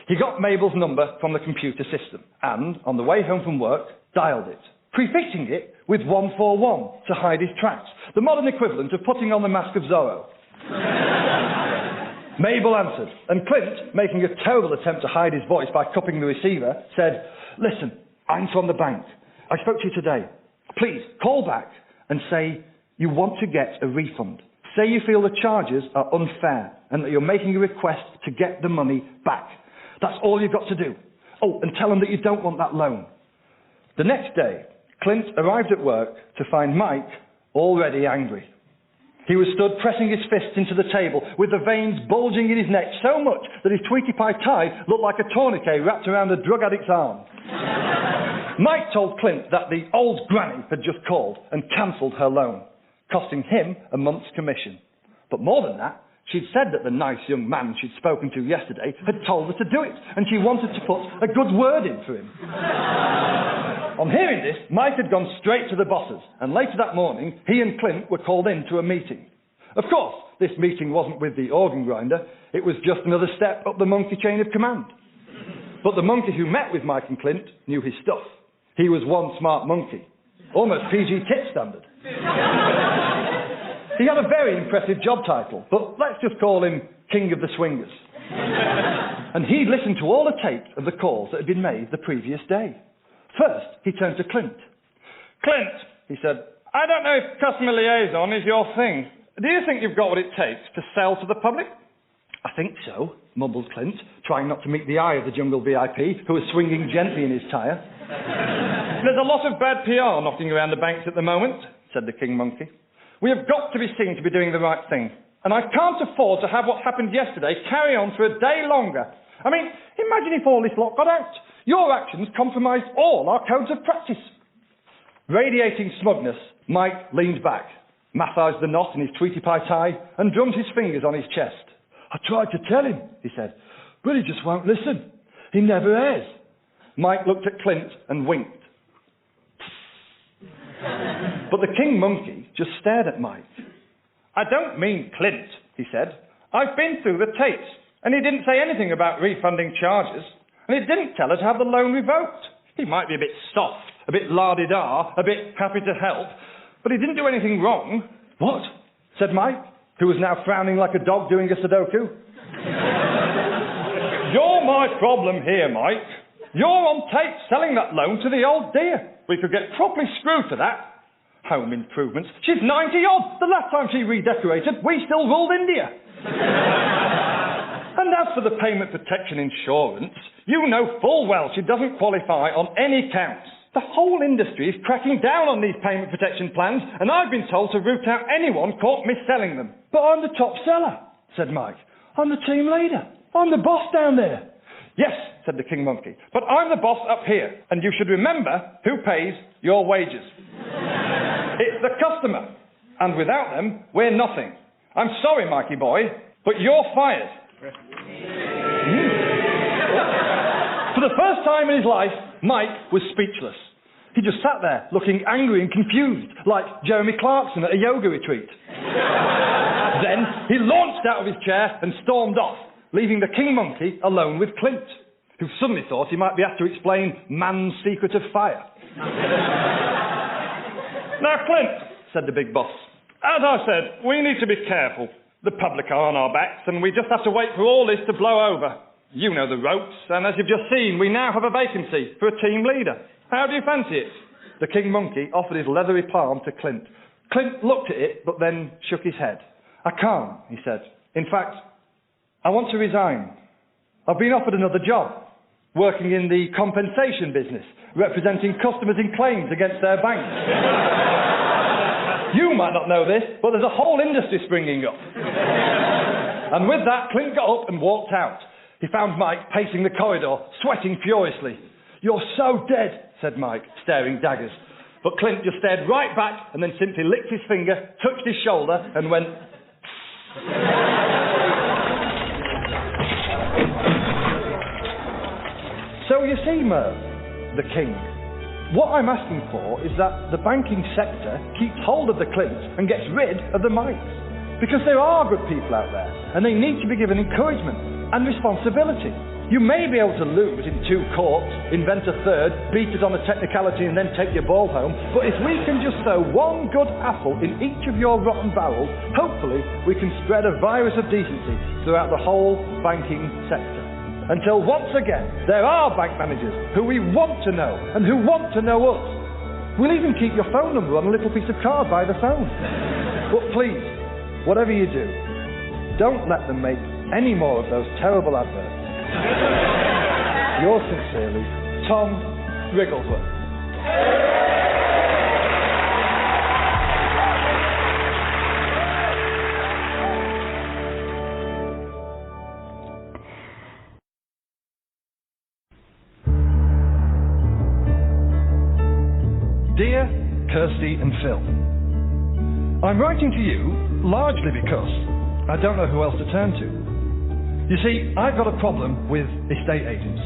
He got Mabel's number from the computer system, and, on the way home from work, dialed it, prefixing it with 141 to hide his tracks, the modern equivalent of putting on the mask of Zorro. Mabel answered, and Clint, making a terrible attempt to hide his voice by cupping the receiver, said, "Listen, I'm from the bank. I spoke to you today. Please, call back and say you want to get a refund. Say you feel the charges are unfair and that you're making a request to get the money back. That's all you've got to do. Oh, and tell them that you don't want that loan." The next day, Clint arrived at work to find Mike already angry. He was stood pressing his fists into the table, with the veins bulging in his neck so much that his tweety pie tie looked like a tourniquet wrapped around a drug addict's arm. Mike told Clint that the old granny had just called and cancelled her loan, costing him a month's commission. But more than that, she'd said that the nice young man she'd spoken to yesterday had told her to do it, and she wanted to put a good word in for him. On hearing this, Mike had gone straight to the bosses, and later that morning, he and Clint were called in to a meeting. Of course, this meeting wasn't with the organ grinder, it was just another step up the monkey chain of command. But the monkey who met with Mike and Clint knew his stuff. He was one smart monkey, almost PG tit standard. He had a very impressive job title, but let's just call him King of the Swingers. And he'd listened to all the tapes of the calls that had been made the previous day. First, he turned to Clint. Clint, he said, I don't know if customer liaison is your thing. Do you think you've got what it takes to sell to the public? I think so, mumbled Clint, trying not to meet the eye of the jungle VIP, who was swinging gently in his tyre. There's a lot of bad PR knocking around the banks at the moment, said the King Monkey. We have got to be seen to be doing the right thing. And I can't afford to have what happened yesterday carry on for a day longer. I mean, imagine if all this lot got out. Your actions compromised all our codes of practice. Radiating smugness, Mike leaned back, massaged the knot in his tweety pie tie, and drummed his fingers on his chest. I tried to tell him, he said, but he just won't listen. He never has. Mike looked at Clint and winked. But the King Monkey just stared at Mike. I don't mean Clint, he said. I've been through the tapes, and he didn't say anything about refunding charges, and he didn't tell her to have the loan revoked. He might be a bit soft, a bit la-di-da, a bit happy to help, but he didn't do anything wrong. What? Said Mike, who was now frowning like a dog doing a Sudoku. You're my problem here, Mike. You're on tape selling that loan to the old dear. We could get properly screwed for that. Home improvements. She's 90-odd. The last time she redecorated, we still ruled India. And as for the payment protection insurance, you know full well she doesn't qualify on any counts. The whole industry is cracking down on these payment protection plans, and I've been told to root out anyone caught mis-selling them. But I'm the top seller, said Mike. I'm the team leader. I'm the boss down there. Yes, said the King Monkey, but I'm the boss up here, and you should remember who pays your wages. It's the customer, and without them, we're nothing. I'm sorry, Mikey boy, but you're fired. For the first time in his life, Mike was speechless. He just sat there, looking angry and confused, like Jeremy Clarkson at a yoga retreat. Then he launched out of his chair and stormed off, leaving the King Monkey alone with Clint, who suddenly thought he might be asked to explain man's secret of fire. Now, Clint, said the big boss, as I said, we need to be careful. The public are on our backs, and we just have to wait for all this to blow over. You know the ropes, and as you've just seen, we now have a vacancy for a team leader. How do you fancy it? The King Monkey offered his leathery palm to Clint. Clint looked at it, but then shook his head. I can't, he said. In fact, I want to resign. I've been offered another job, working in the compensation business, representing customers in claims against their banks. You might not know this, but there's a whole industry springing up. And with that, Clint got up and walked out. He found Mike pacing the corridor, sweating furiously. You're so dead, said Mike, staring daggers. But Clint just stared right back and then simply licked his finger, touched his shoulder and went... So you see, Merv, the King, what I'm asking for is that the banking sector keeps hold of the Clints and gets rid of the Mikes. Because there are good people out there, and they need to be given encouragement and responsibility. You may be able to lose in 2 courts, invent a third, beat us on a technicality and then take your ball home, but if we can just sow one good apple in each of your rotten barrels, hopefully we can spread a virus of decency throughout the whole banking sector. Until once again, there are bank managers who we want to know and who want to know us. We'll even keep your phone number on a little piece of card by the phone. But please, whatever you do, don't let them make any more of those terrible adverts. Yours sincerely, Tom Wrigglesworth. Dear Kirsty and Phil, I'm writing to you largely because I don't know who else to turn to. You see, I've got a problem with estate agents,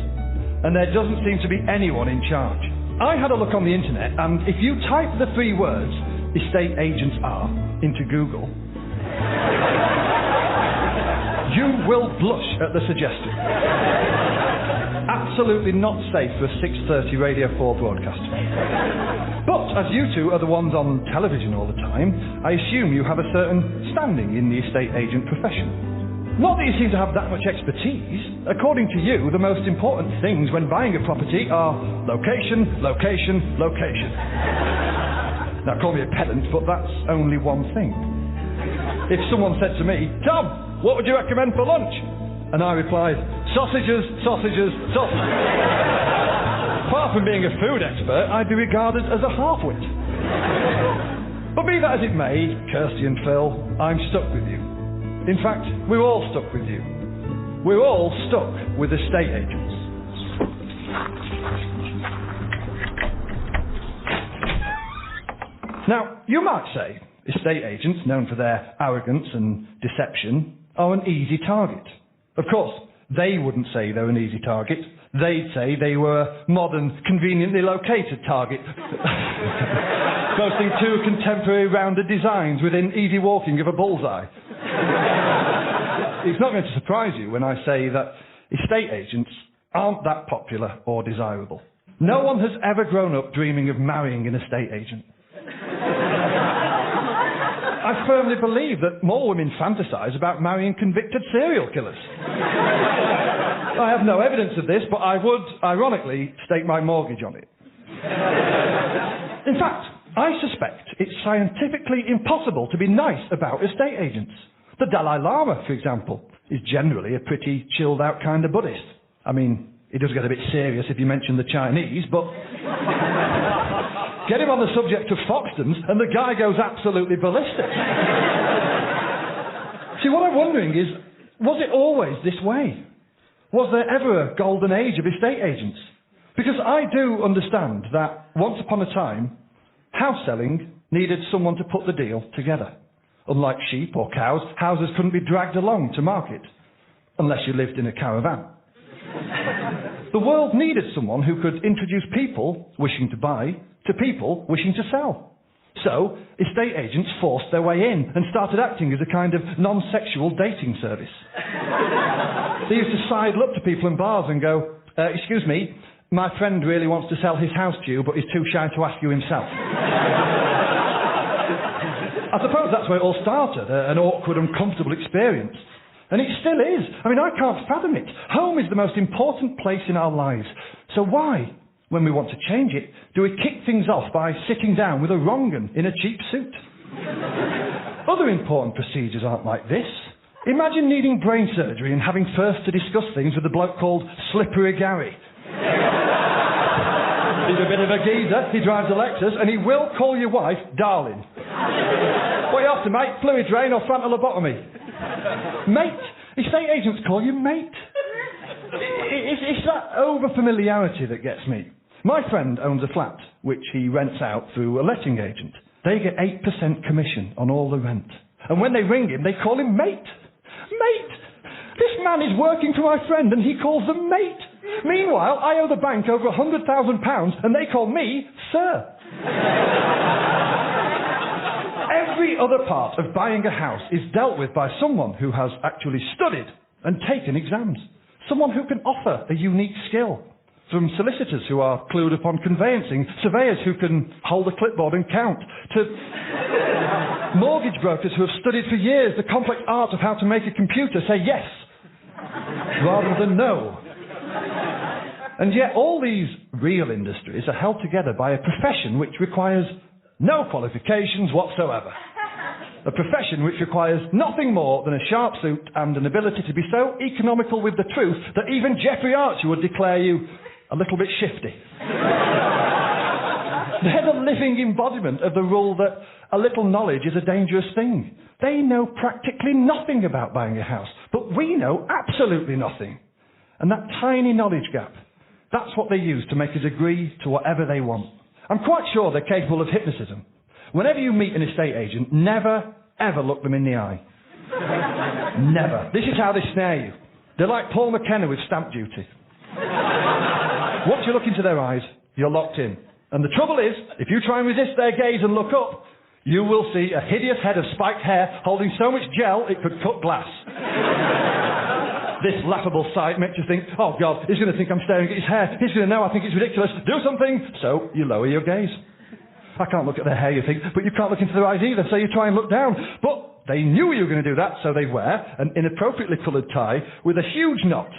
and there doesn't seem to be anyone in charge. I had a look on the internet, and if you type the 3 words, estate agents are, into Google, you will blush at the suggestion. Absolutely not safe for a 6:30 Radio 4 broadcast. But as you two are the ones on television all the time, I assume you have a certain standing in the estate agent profession. Not that you seem to have that much expertise. According to you, the most important things when buying a property are location, location, location. Now, call me a pedant, but that's only one thing. If someone said to me, Tom, what would you recommend for lunch? And I replied, sausages, sausages, sausages. Apart from being a food expert, I'd be regarded as a half-wit. But be that as it may, Kirsty and Phil, I'm stuck with you. In fact, we're all stuck with you. We're all stuck with estate agents. Now, you might say estate agents, known for their arrogance and deception, are an easy target. Of course, they wouldn't say they're an easy target. They'd say they were a modern, conveniently located target, boasting 2 contemporary rounded designs within easy walking of a bullseye. It's not going to surprise you when I say that estate agents aren't that popular or desirable. No one has ever grown up dreaming of marrying an estate agent. I firmly believe that more women fantasize about marrying convicted serial killers. I have no evidence of this, but I would, ironically, stake my mortgage on it. In fact, I suspect it's scientifically impossible to be nice about estate agents. The Dalai Lama, for example, is generally a pretty chilled-out kind of Buddhist. I mean, it does get a bit serious if you mention the Chinese, but get him on the subject of foxtons and the guy goes absolutely ballistic. See, what I'm wondering is, was it always this way? Was there ever a golden age of estate agents? Because I do understand that once upon a time, house selling needed someone to put the deal together. Unlike sheep or cows, houses couldn't be dragged along to market, unless you lived in a caravan. The world needed someone who could introduce people wishing to buy to people wishing to sell. So, estate agents forced their way in and started acting as a kind of non-sexual dating service. They used to sidle up to people in bars and go, excuse me, my friend really wants to sell his house to you, but he's too shy to ask you himself. I suppose that's where it all started, an awkward, uncomfortable experience. And it still is. I mean, I can't fathom it. Home is the most important place in our lives. So why, when we want to change it, do we kick things off by sitting down with a wrong-un in a cheap suit? Other important procedures aren't like this. Imagine needing brain surgery and having first to discuss things with a bloke called Slippery Gary. He's a bit of a geezer, he drives a Lexus, and he will call your wife darling. What are you after, mate? Fluid drain or frontal lobotomy? Mate. Estate agents call you mate. It's that over-familiarity that gets me. My friend owns a flat, which he rents out through a letting agent. They get 8% commission on all the rent. And when they ring him, they call him mate. Mate! This man is working for my friend and he calls them mate. Meanwhile, I owe the bank over £100,000 and they call me sir. Every other part of buying a house is dealt with by someone who has actually studied and taken exams. Someone who can offer a unique skill. From solicitors who are clued upon conveyancing, surveyors who can hold a clipboard and count, to mortgage brokers who have studied for years the complex art of how to make a computer say yes rather than no. And yet all these real industries are held together by a profession which requires no qualifications whatsoever. A profession which requires nothing more than a sharp suit and an ability to be so economical with the truth that even Jeffrey Archer would declare you a little bit shifty. They're the living embodiment of the rule that a little knowledge is a dangerous thing. They know practically nothing about buying a house, but we know absolutely nothing. And that tiny knowledge gap, that's what they use to make us agree to whatever they want. I'm quite sure they're capable of hypnotism. Whenever you meet an estate agent, never, ever look them in the eye. Never. This is how they snare you. They're like Paul McKenna with stamp duty. Once you look into their eyes, you're locked in. And the trouble is, if you try and resist their gaze and look up, you will see a hideous head of spiked hair holding so much gel it could cut glass. This laughable sight makes you think, oh God, he's going to think I'm staring at his hair. He's going to know I think it's ridiculous. Do something. So you lower your gaze. I can't look at their hair, you think, but you can't look into their eyes either, so you try and look down. But they knew you were going to do that, so they wear an inappropriately coloured tie with a huge knot.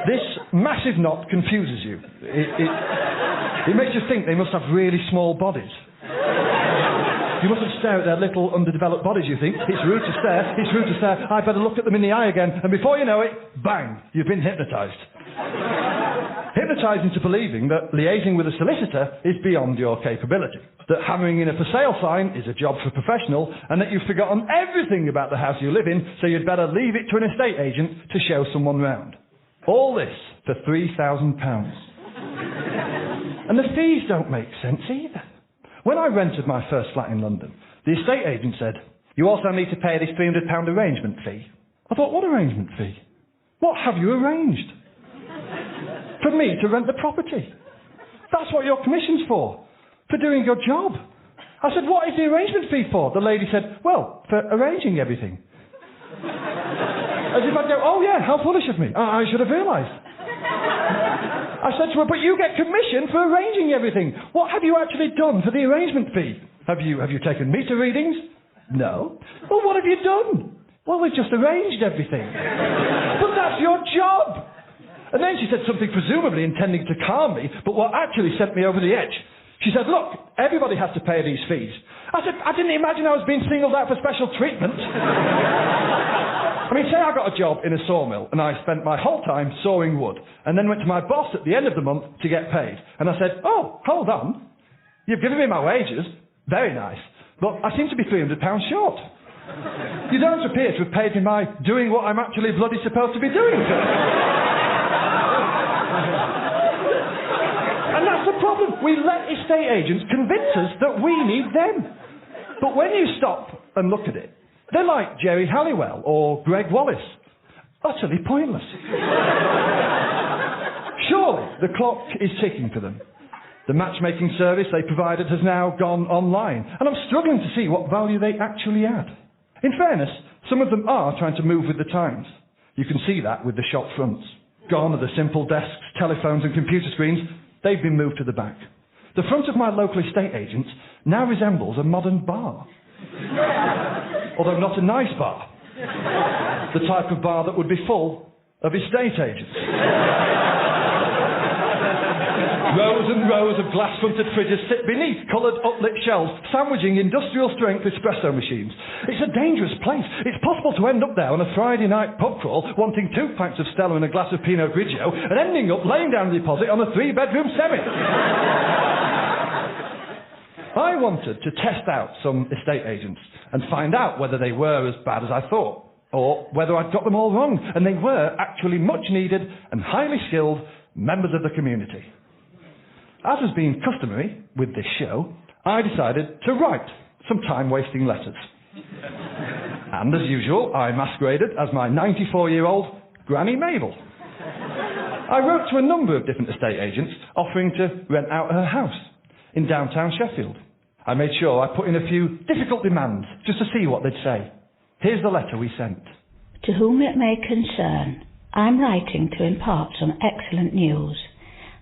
This massive knot confuses you. It makes you think they must have really small bodies. You mustn't stare at their little underdeveloped bodies, you think. It's rude to stare, it's rude to stare. I better look at them in the eye again. And before you know it, bang, you've been hypnotised. Hypnotised into believing that liaising with a solicitor is beyond your capability. That hammering in a for sale sign is a job for a professional, and that you've forgotten everything about the house you live in, so you'd better leave it to an estate agent to show someone round. All this for £3,000. And the fees don't make sense either. When I rented my first flat in London, the estate agent said, you also need to pay this £300 arrangement fee. I thought, what arrangement fee? What have you arranged? For me to rent the property. That's what your commission's for doing your job. I said, what is the arrangement fee for? The lady said, well, for arranging everything. As if I'd go, oh yeah, how foolish of me. I should have realised. I said to her, but you get commission for arranging everything. What have you actually done for the arrangement fee? Have you taken meter readings? No. Well, what have you done? Well, we've just arranged everything. But that's your job. And then she said something presumably intending to calm me, but what actually sent me over the edge. She said, look, everybody has to pay these fees. I said, I didn't imagine I was being singled out for special treatment. I mean, say I got a job in a sawmill and I spent my whole time sawing wood and then went to my boss at the end of the month to get paid. And I said, oh, hold on. You've given me my wages. Very nice. But I seem to be £300 short. You don't appear to have paid me my doing what I'm actually bloody supposed to be doing. And that's the problem. We let estate agents convince us that we need them. But when you stop and look at it, they're like Jerry Halliwell or Greg Wallace. Utterly pointless. Surely the clock is ticking for them. The matchmaking service they provided has now gone online, and I'm struggling to see what value they actually add. In fairness, some of them are trying to move with the times. You can see that with the shop fronts. Gone are the simple desks, telephones and computer screens. They've been moved to the back. The front of my local estate agents now resembles a modern bar. Although not a nice bar. The type of bar that would be full of estate agents. Rows and rows of glass-fronted fridges sit beneath coloured uplit shelves, sandwiching industrial-strength espresso machines. It's a dangerous place. It's possible to end up there on a Friday night pub crawl, wanting 2 pints of Stella and a glass of Pinot Grigio, and ending up laying down a deposit on a 3-bedroom semi. I wanted to test out some estate agents and find out whether they were as bad as I thought, or whether I'd got them all wrong, and they were actually much needed and highly skilled members of the community. As has been customary with this show, I decided to write some time-wasting letters. And as usual, I masqueraded as my 94-year-old Granny Mabel. I wrote to a number of different estate agents offering to rent out her house in downtown Sheffield. I made sure I put in a few difficult demands just to see what they'd say. Here's the letter we sent. To whom it may concern, I'm writing to impart some excellent news.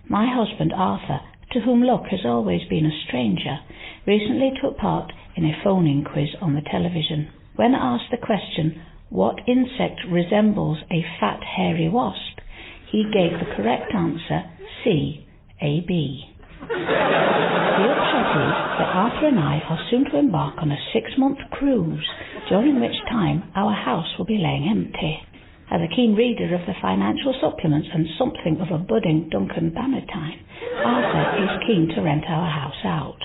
My husband Arthur, to whom luck has always been a stranger, recently took part in a phoning quiz on the television. When asked the question, what insect resembles a fat hairy wasp, he gave the correct answer, C, a bee. The upshot is that Arthur and I are soon to embark on a 6-month cruise, during which time our house will be laying empty. As a keen reader of the financial supplements and something of a budding Duncan Bannatyne, Arthur is keen to rent our house out.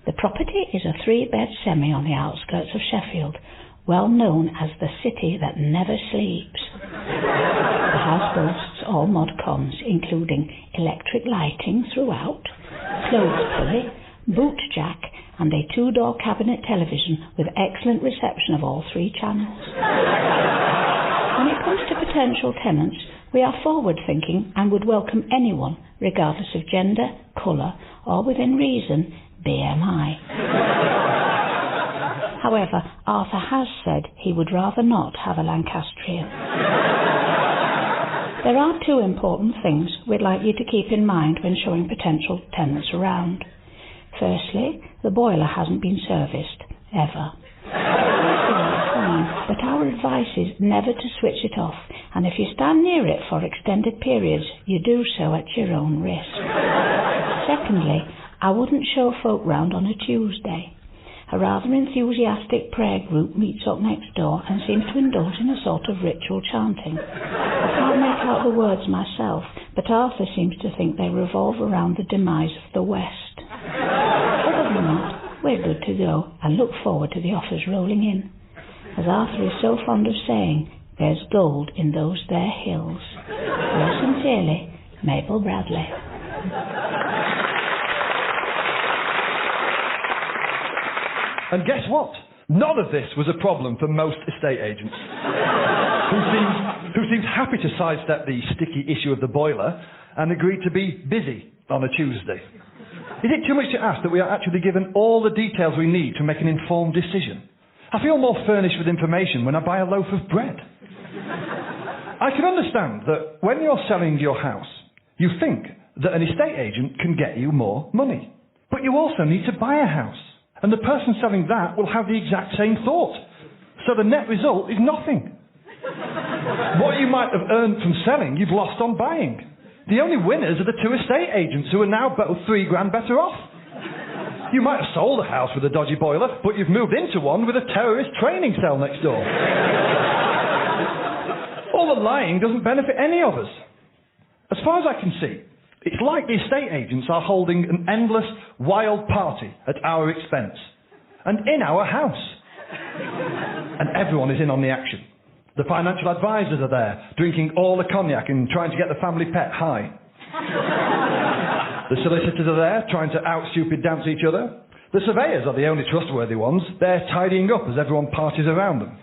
The property is a 3-bed semi on the outskirts of Sheffield, well known as the city that never sleeps. The house boasts all mod cons, including electric lighting throughout, clothes pulley, boot jack, and a 2-door cabinet television with excellent reception of all 3 channels. When it comes to potential tenants, we are forward-thinking and would welcome anyone, regardless of gender, colour, or within reason, BMI. However, Arthur has said he would rather not have a Lancastrian. There are 2 important things we'd like you to keep in mind when showing potential tenants around. Firstly, the boiler hasn't been serviced, ever. But our advice is never to switch it off, and if you stand near it for extended periods, you do so at your own risk. Secondly, I wouldn't show folk round on a Tuesday. A rather enthusiastic prayer group meets up next door and seems to indulge in a sort of ritual chanting. I can't make out the words myself, but Arthur seems to think they revolve around the demise of the West. Other than that, we're good to go and look forward to the offers rolling in. As Arthur is so fond of saying, there's gold in those there hills. Yours sincerely, Mabel Bradley. And guess what? None of this was a problem for most estate agents, who seemed happy to sidestep the sticky issue of the boiler and agreed to be busy on a Tuesday. Is it too much to ask that we are actually given all the details we need to make an informed decision? I feel more furnished with information when I buy a loaf of bread. I can understand that when you're selling your house, you think that an estate agent can get you more money. But you also need to buy a house. And the person selling that will have the exact same thought. So the net result is nothing. What you might have earned from selling, you've lost on buying. The only winners are the 2 estate agents who are now both $3 grand better off. You might have sold a house with a dodgy boiler, but you've moved into one with a terrorist training cell next door. All the lying doesn't benefit any of us. As far as I can see, it's like the estate agents are holding an endless, wild party at our expense. And in our house. And everyone is in on the action. The financial advisors are there, drinking all the cognac and trying to get the family pet high. The solicitors are there, trying to out-stupid dance each other. The surveyors are the only trustworthy ones. They're tidying up as everyone parties around them.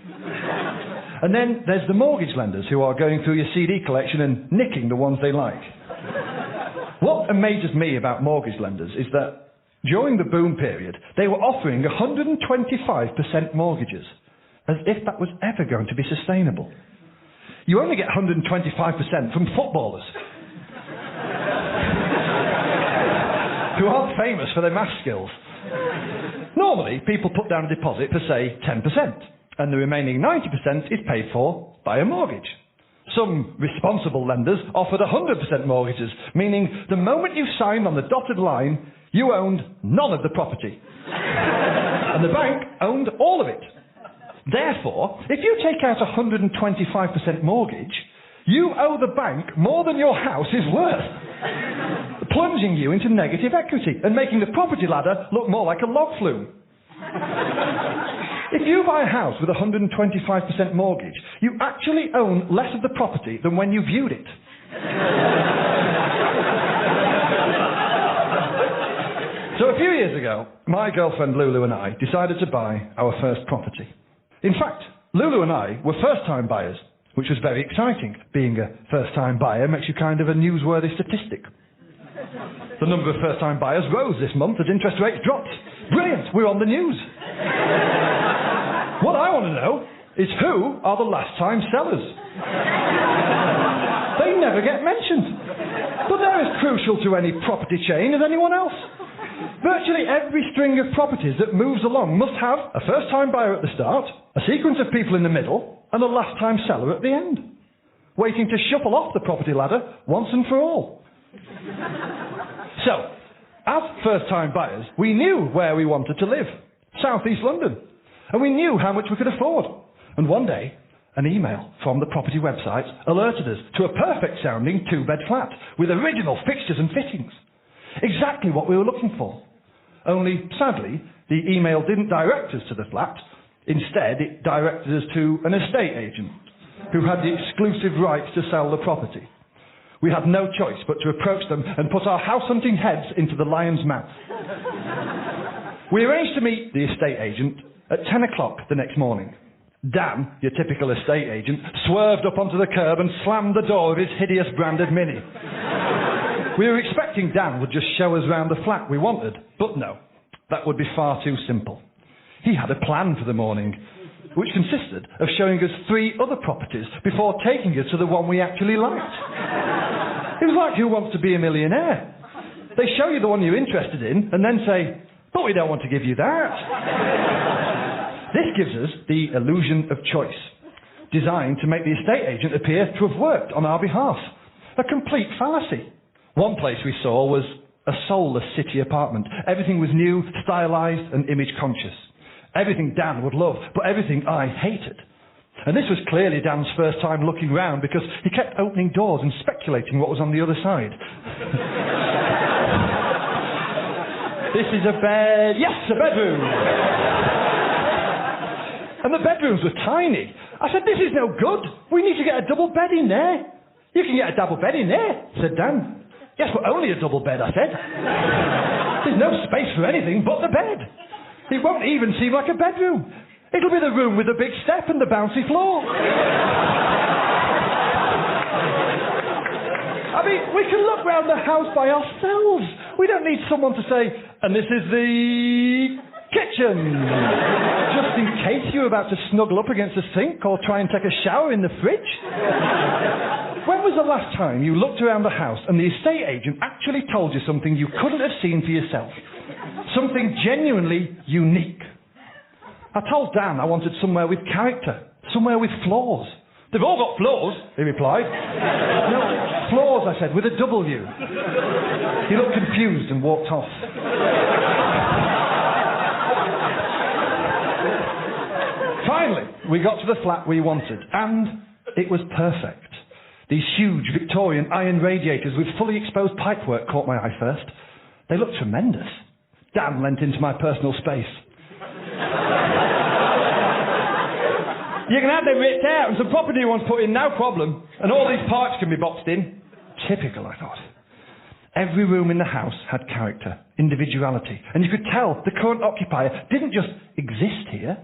And then there's the mortgage lenders who are going through your CD collection and nicking the ones they like. What amazes me about mortgage lenders is that during the boom period, they were offering 125% mortgages, as if that was ever going to be sustainable. You only get 125% from footballers, who aren't famous for their math skills. Normally, people put down a deposit for, say, 10%, and the remaining 90% is paid for by a mortgage. Some responsible lenders offered 100% mortgages, meaning the moment you signed on the dotted line, you owned none of the property. And the bank owned all of it. Therefore, if you take out a 125% mortgage, you owe the bank more than your house is worth, plunging you into negative equity and making the property ladder look more like a log flume. If you buy a house with a 125% mortgage, you actually own less of the property than when you viewed it. So a few years ago, my girlfriend Lulu and I decided to buy our first property. In fact, Lulu and I were first-time buyers, which was very exciting. Being a first-time buyer makes you kind of a newsworthy statistic. The number of first-time buyers rose this month as interest rates dropped. Brilliant, we're on the news. What I want to know is who are the last-time sellers? They never get mentioned. But they're as crucial to any property chain as anyone else. Virtually every string of properties that moves along must have a first-time buyer at the start, a sequence of people in the middle, and a last-time seller at the end, waiting to shuffle off the property ladder once and for all. So, as first-time buyers, we knew where we wanted to live, South East London, and we knew how much we could afford. And one day, an email from the property website alerted us to a perfect-sounding 2-bed flat with original fixtures and fittings. Exactly what we were looking for. Only, sadly, the email didn't direct us to the flat. Instead, it directed us to an estate agent who had the exclusive rights to sell the property. We had no choice but to approach them and put our house-hunting heads into the lion's mouth. We arranged to meet the estate agent at 10 o'clock the next morning. Dan, your typical estate agent, swerved up onto the curb and slammed the door of his hideous branded Mini. We were expecting Dan would just show us round the flat we wanted, but no, that would be far too simple. He had a plan for the morning, which consisted of showing us 3 other properties before taking us to the one we actually liked. It was like Who Wants to Be a Millionaire? They show you the one you're interested in and then say, but we don't want to give you that. This gives us the illusion of choice, designed to make the estate agent appear to have worked on our behalf. A complete fallacy. One place we saw was a soulless city apartment. Everything was new, stylised and image conscious. Everything Dan would love, but everything I hated. And this was clearly Dan's first time looking round because he kept opening doors and speculating what was on the other side. This is a bed. Yes, a bedroom. And the bedrooms were tiny. I said, this is no good. We need to get a double bed in there. You can get a double bed in there, said Dan. Yes, but only a double bed, I said. There's no space for anything but the bed. It won't even seem like a bedroom. It'll be the room with the big step and the bouncy floor. I mean, we can look round the house by ourselves. We don't need someone to say, and this is the kitchen. Just in case you're about to snuggle up against the sink or try and take a shower in the fridge. When was the last time you looked around the house and the estate agent actually told you something you couldn't have seen for yourself? Something genuinely unique. I told Dan I wanted somewhere with character, somewhere with flaws. They've all got flaws, he replied. No, flaws, I said, with a W. He looked confused and walked off. Finally, we got to the flat we wanted, and it was perfect. These huge Victorian iron radiators with fully exposed pipework caught my eye first. They looked tremendous. Dan leant into my personal space. You can have them ripped out and some proper new ones put in, no problem. And all these pipes can be boxed in. Typical, I thought. Every room in the house had character, individuality, and you could tell the current occupier didn't just exist here,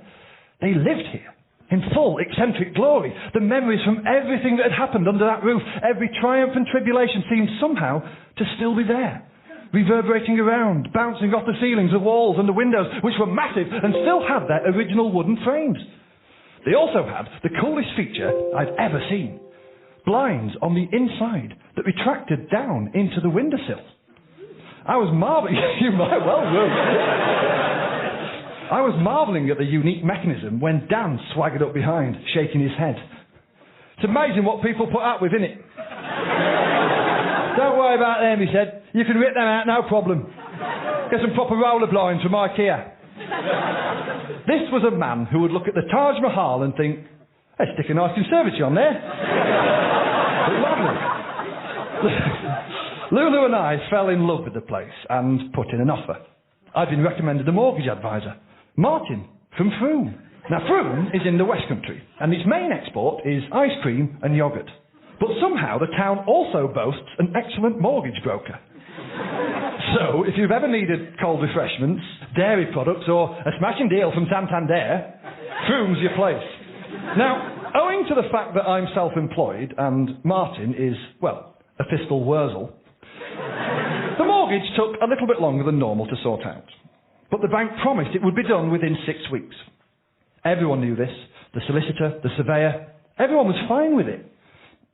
they lived here. In full, eccentric glory. The memories from everything that had happened under that roof, every triumph and tribulation seemed somehow to still be there. Reverberating around, bouncing off the ceilings, the walls and the windows, which were massive and still had their original wooden frames. They also had the coolest feature I'd ever seen. Blinds on the inside that retracted down into the windowsill. I was marvelling... You might well know. I was marvelling at the unique mechanism when Dan swaggered up behind, shaking his head. It's amazing what people put up with, innit? Don't worry about them, he said. You can rip them out, no problem. Get some proper roller blinds from IKEA. This was a man who would look at the Taj Mahal and think, let's stick a nice conservatory on there. Lovely. Lulu and I fell in love with the place and put in an offer. I'd been recommended a mortgage advisor, Martin, from Frome. Now, Frome is in the West Country, and its main export is ice cream and yoghurt. But somehow the town also boasts an excellent mortgage broker. So, if you've ever needed cold refreshments, dairy products, or a smashing deal from Santander, Frome's your place. Now, owing to the fact that I'm self-employed and Martin is, well, a fiscal wurzel, the mortgage took a little bit longer than normal to sort out. But the bank promised it would be done within 6 weeks. Everyone knew this. The solicitor, the surveyor, everyone was fine with it.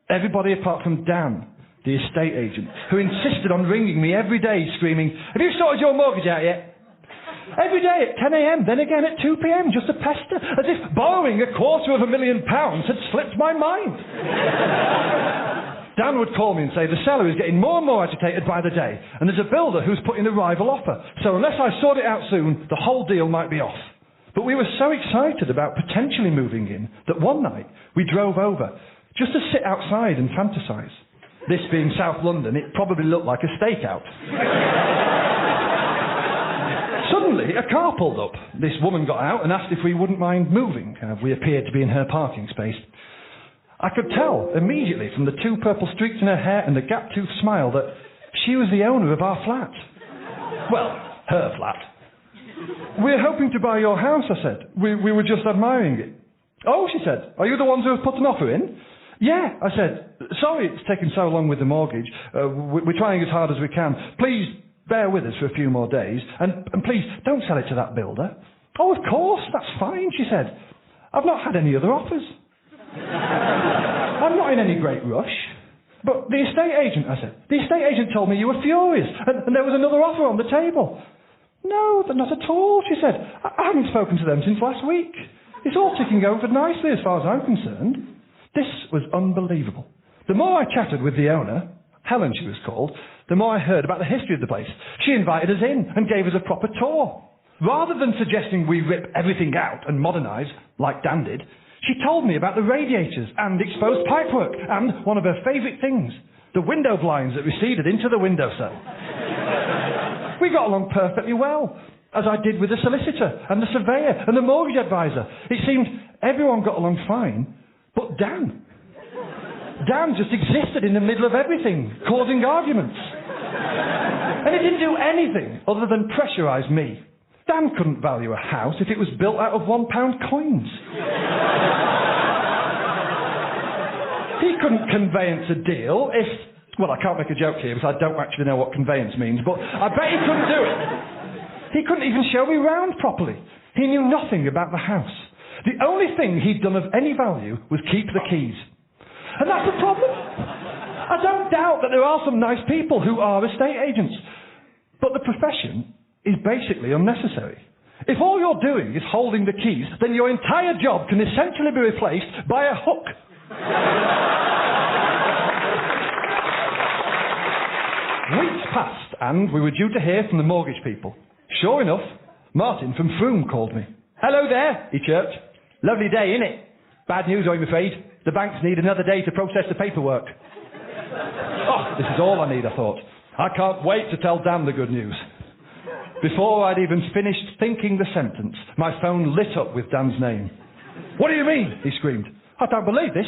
Everybody apart from Dan, the estate agent, who insisted on ringing me every day screaming, have you sorted your mortgage out yet? Every day at 10 a.m, then again at 2 p.m, just to pester, as if borrowing £250,000 had slipped my mind. Dan would call me and say, the seller is getting more and more agitated by the day, and there's a builder who's putting a rival offer, so unless I sort it out soon, the whole deal might be off. But we were so excited about potentially moving in that one night we drove over just to sit outside and fantasise. This being South London, it probably looked like a stakeout. Suddenly, a car pulled up. This woman got out and asked if we wouldn't mind moving. We appeared to be in her parking space. I could tell immediately from the 2 purple streaks in her hair and the gap-toothed smile that she was the owner of our flat. Well, her flat. "We're hoping to buy your house," I said. We were just admiring it." "Oh," she said, "are you the ones who have put an offer in?" "Yeah," I said. "Sorry it's taken so long with the mortgage. We're trying as hard as we can. Please bear with us for a few more days. And please don't sell it to that builder." "Oh, of course, that's fine," she said. "I've not had any other offers. I'm not in any great rush." "But the estate agent," I said. "The estate agent told me you were furious and there was another offer on the table." "No, not at all," she said. "I haven't spoken to them since last week. It's all ticking over nicely as far as I'm concerned." This was unbelievable. The more I chatted with the owner, Helen she was called, the more I heard about the history of the place. She invited us in and gave us a proper tour. Rather than suggesting we rip everything out and modernise, like Dan did, she told me about the radiators and exposed pipework and one of her favourite things, the window blinds that receded into the windowsill. We got along perfectly well, as I did with the solicitor and the surveyor and the mortgage advisor. It seemed everyone got along fine, but Dan. Dan just existed in the middle of everything, causing arguments. And he didn't do anything other than pressurise me. Dan couldn't value a house if it was built out of £1 coins. He couldn't conveyance a deal if... Well, I can't make a joke here because I don't actually know what conveyance means, but I bet he couldn't do it. He couldn't even show me round properly. He knew nothing about the house. The only thing he'd done of any value was keep the keys. And that's the problem. I don't doubt that there are some nice people who are estate agents, but the profession is basically unnecessary. If all you're doing is holding the keys, then your entire job can essentially be replaced by a hook. Weeks passed, and we were due to hear from the mortgage people. Sure enough, Martin from Frome called me. "Hello there," he chirped. "Lovely day, innit? Bad news, I'm afraid. The banks need another day to process the paperwork." Oh, this is all I need, I thought. I can't wait to tell Dan the good news. Before I'd even finished thinking the sentence, my phone lit up with Dan's name. "What do you mean?" he screamed. "I don't believe this.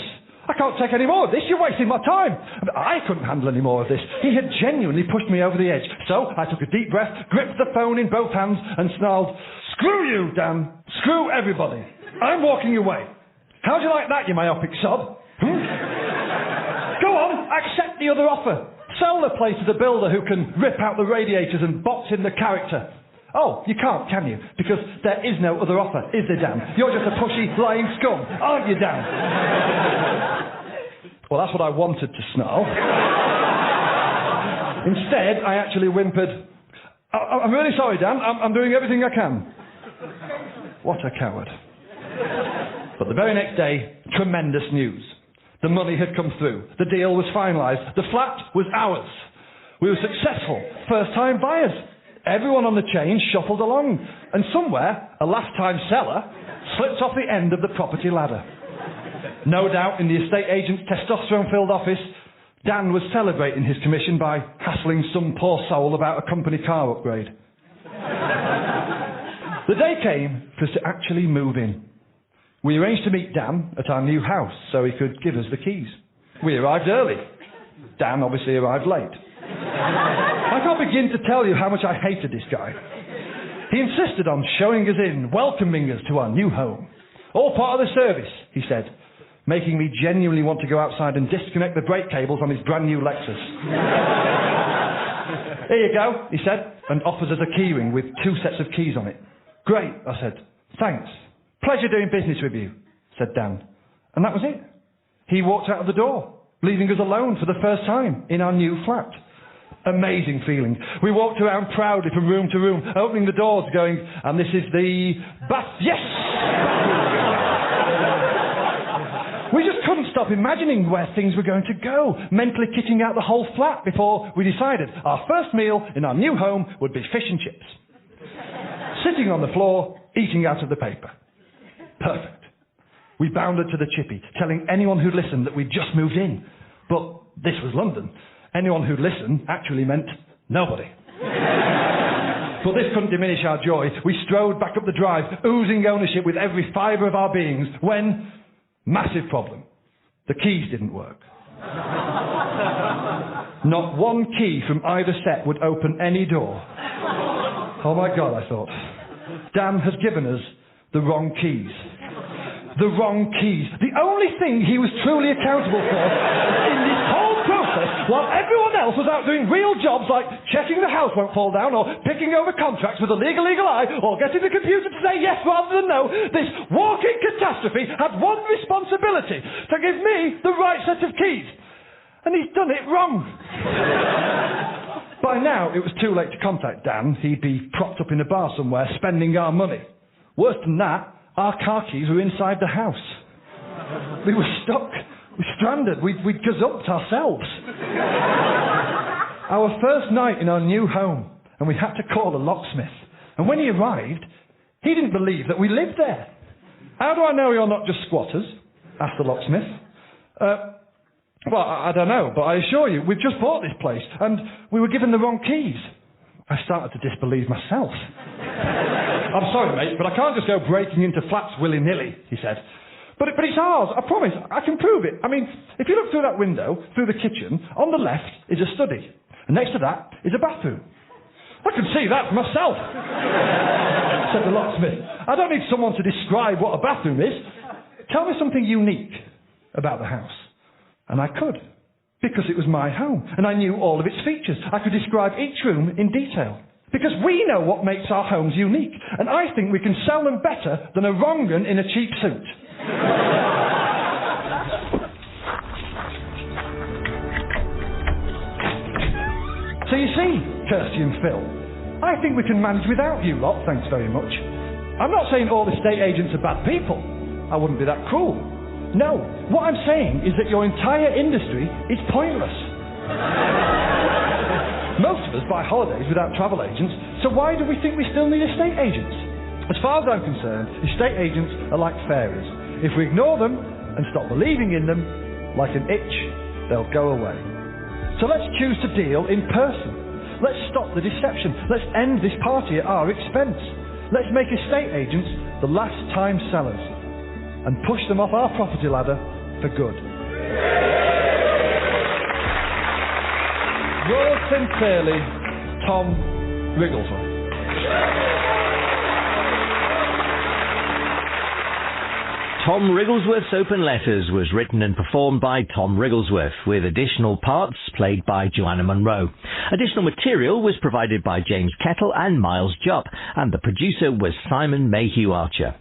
I can't take any more of this. You're wasting my time." I couldn't handle any more of this. He had genuinely pushed me over the edge. So I took a deep breath, gripped the phone in both hands and snarled, "Screw you, Dan. Screw everybody. I'm walking away. How'd you like that, you myopic sob? Go on, accept the other offer. Sell the place to the builder who can rip out the radiators and box in the character." "Oh, you can't, can you? Because there is no other offer, is there, Dan? You're just a pushy, lying scum, aren't you, Dan?" Well, that's what I wanted to snarl. Instead, I actually whimpered, I'm really sorry, Dan. I'm doing everything I can." What a coward. But the very next day, tremendous news. The money had come through. The deal was finalised. The flat was ours. We were successful. First-time buyers. Everyone on the chain shuffled along. And somewhere, a last-time seller slipped off the end of the property ladder. No doubt in the estate agent's testosterone-filled office, Dan was celebrating his commission by hassling some poor soul about a company car upgrade. The day came for us to actually move in. We arranged to meet Dan at our new house so he could give us the keys. We arrived early. Dan obviously arrived late. I can't begin to tell you how much I hated this guy. He insisted on showing us in, welcoming us to our new home. All part of the service, he said, making me genuinely want to go outside and disconnect the brake cables on his brand new Lexus. "Here you go," he said, and offers us a keyring with 2 sets of keys on it. "Great," I said. "Thanks. Pleasure doing business with you," said Dan. And that was it. He walked out of the door, leaving us alone for the first time in our new flat. Amazing feeling. We walked around proudly from room to room, opening the doors, going, "And this is the bath." Yes! We just couldn't stop imagining where things were going to go, mentally kitting out the whole flat before we decided our first meal in our new home would be fish and chips. Sitting on the floor, eating out of the paper. Perfect. We bounded to the chippy, telling anyone who'd listen that we'd just moved in. But this was London. Anyone who'd listen actually meant nobody. But this couldn't diminish our joy. We strode back up the drive, oozing ownership with every fibre of our beings, when... massive problem. The keys didn't work. Not one key from either set would open any door. Oh my God, I thought. Dan has given us the wrong keys. The wrong keys. The only thing he was truly accountable for in this whole process, while everyone else was out doing real jobs like checking the house won't fall down, or picking over contracts with a legal eye, or getting the computer to say yes rather than no, this walking catastrophe had one responsibility: to give me the right set of keys. And he's done it wrong. By now, it was too late to contact Dan. He'd be propped up in a bar somewhere, spending our money. Worse than that, our car keys were inside the house. We were stuck. We were stranded. We'd gazumped ourselves. Our first night in our new home, and we had to call a locksmith. And when he arrived, he didn't believe that we lived there. How do I know you're not just squatters? Asked the locksmith. Well, I don't know, but I assure you, we've just bought this place, and we were given the wrong keys. I started to disbelieve myself. I'm sorry, mate, but I can't just go breaking into flats willy-nilly, he said. But it's ours, I promise, I can prove it. I mean, if you look through that window, through the kitchen, on the left is a study, and next to that is a bathroom. I can see that myself, said the locksmith. I don't need someone to describe what a bathroom is. Tell me something unique about the house. And I could, because it was my home, and I knew all of its features. I could describe each room in detail, because we know what makes our homes unique, and I think we can sell them better than a wrong 'un in a cheap suit. So you see, Kirsty and Phil, I think we can manage without you lot, thanks very much. I'm not saying all estate agents are bad people. I wouldn't be that cruel. No, what I'm saying is that your entire industry is pointless. Most of us buy holidays without travel agents, so why do we think we still need estate agents? As far as I'm concerned, estate agents are like fairies. If we ignore them and stop believing in them, like an itch, they'll go away. So let's choose to deal in person. Let's stop the deception. Let's end this party at our expense. Let's make estate agents the last time sellers, and push them off our property ladder for good. Yours sincerely, Tom Wrigglesworth. Tom Wrigglesworth's Open Letters was written and performed by Tom Wrigglesworth, with additional parts played by Joanna Monroe. Additional material was provided by James Kettle and Miles Jupp, and the producer was Simon Mayhew-Archer.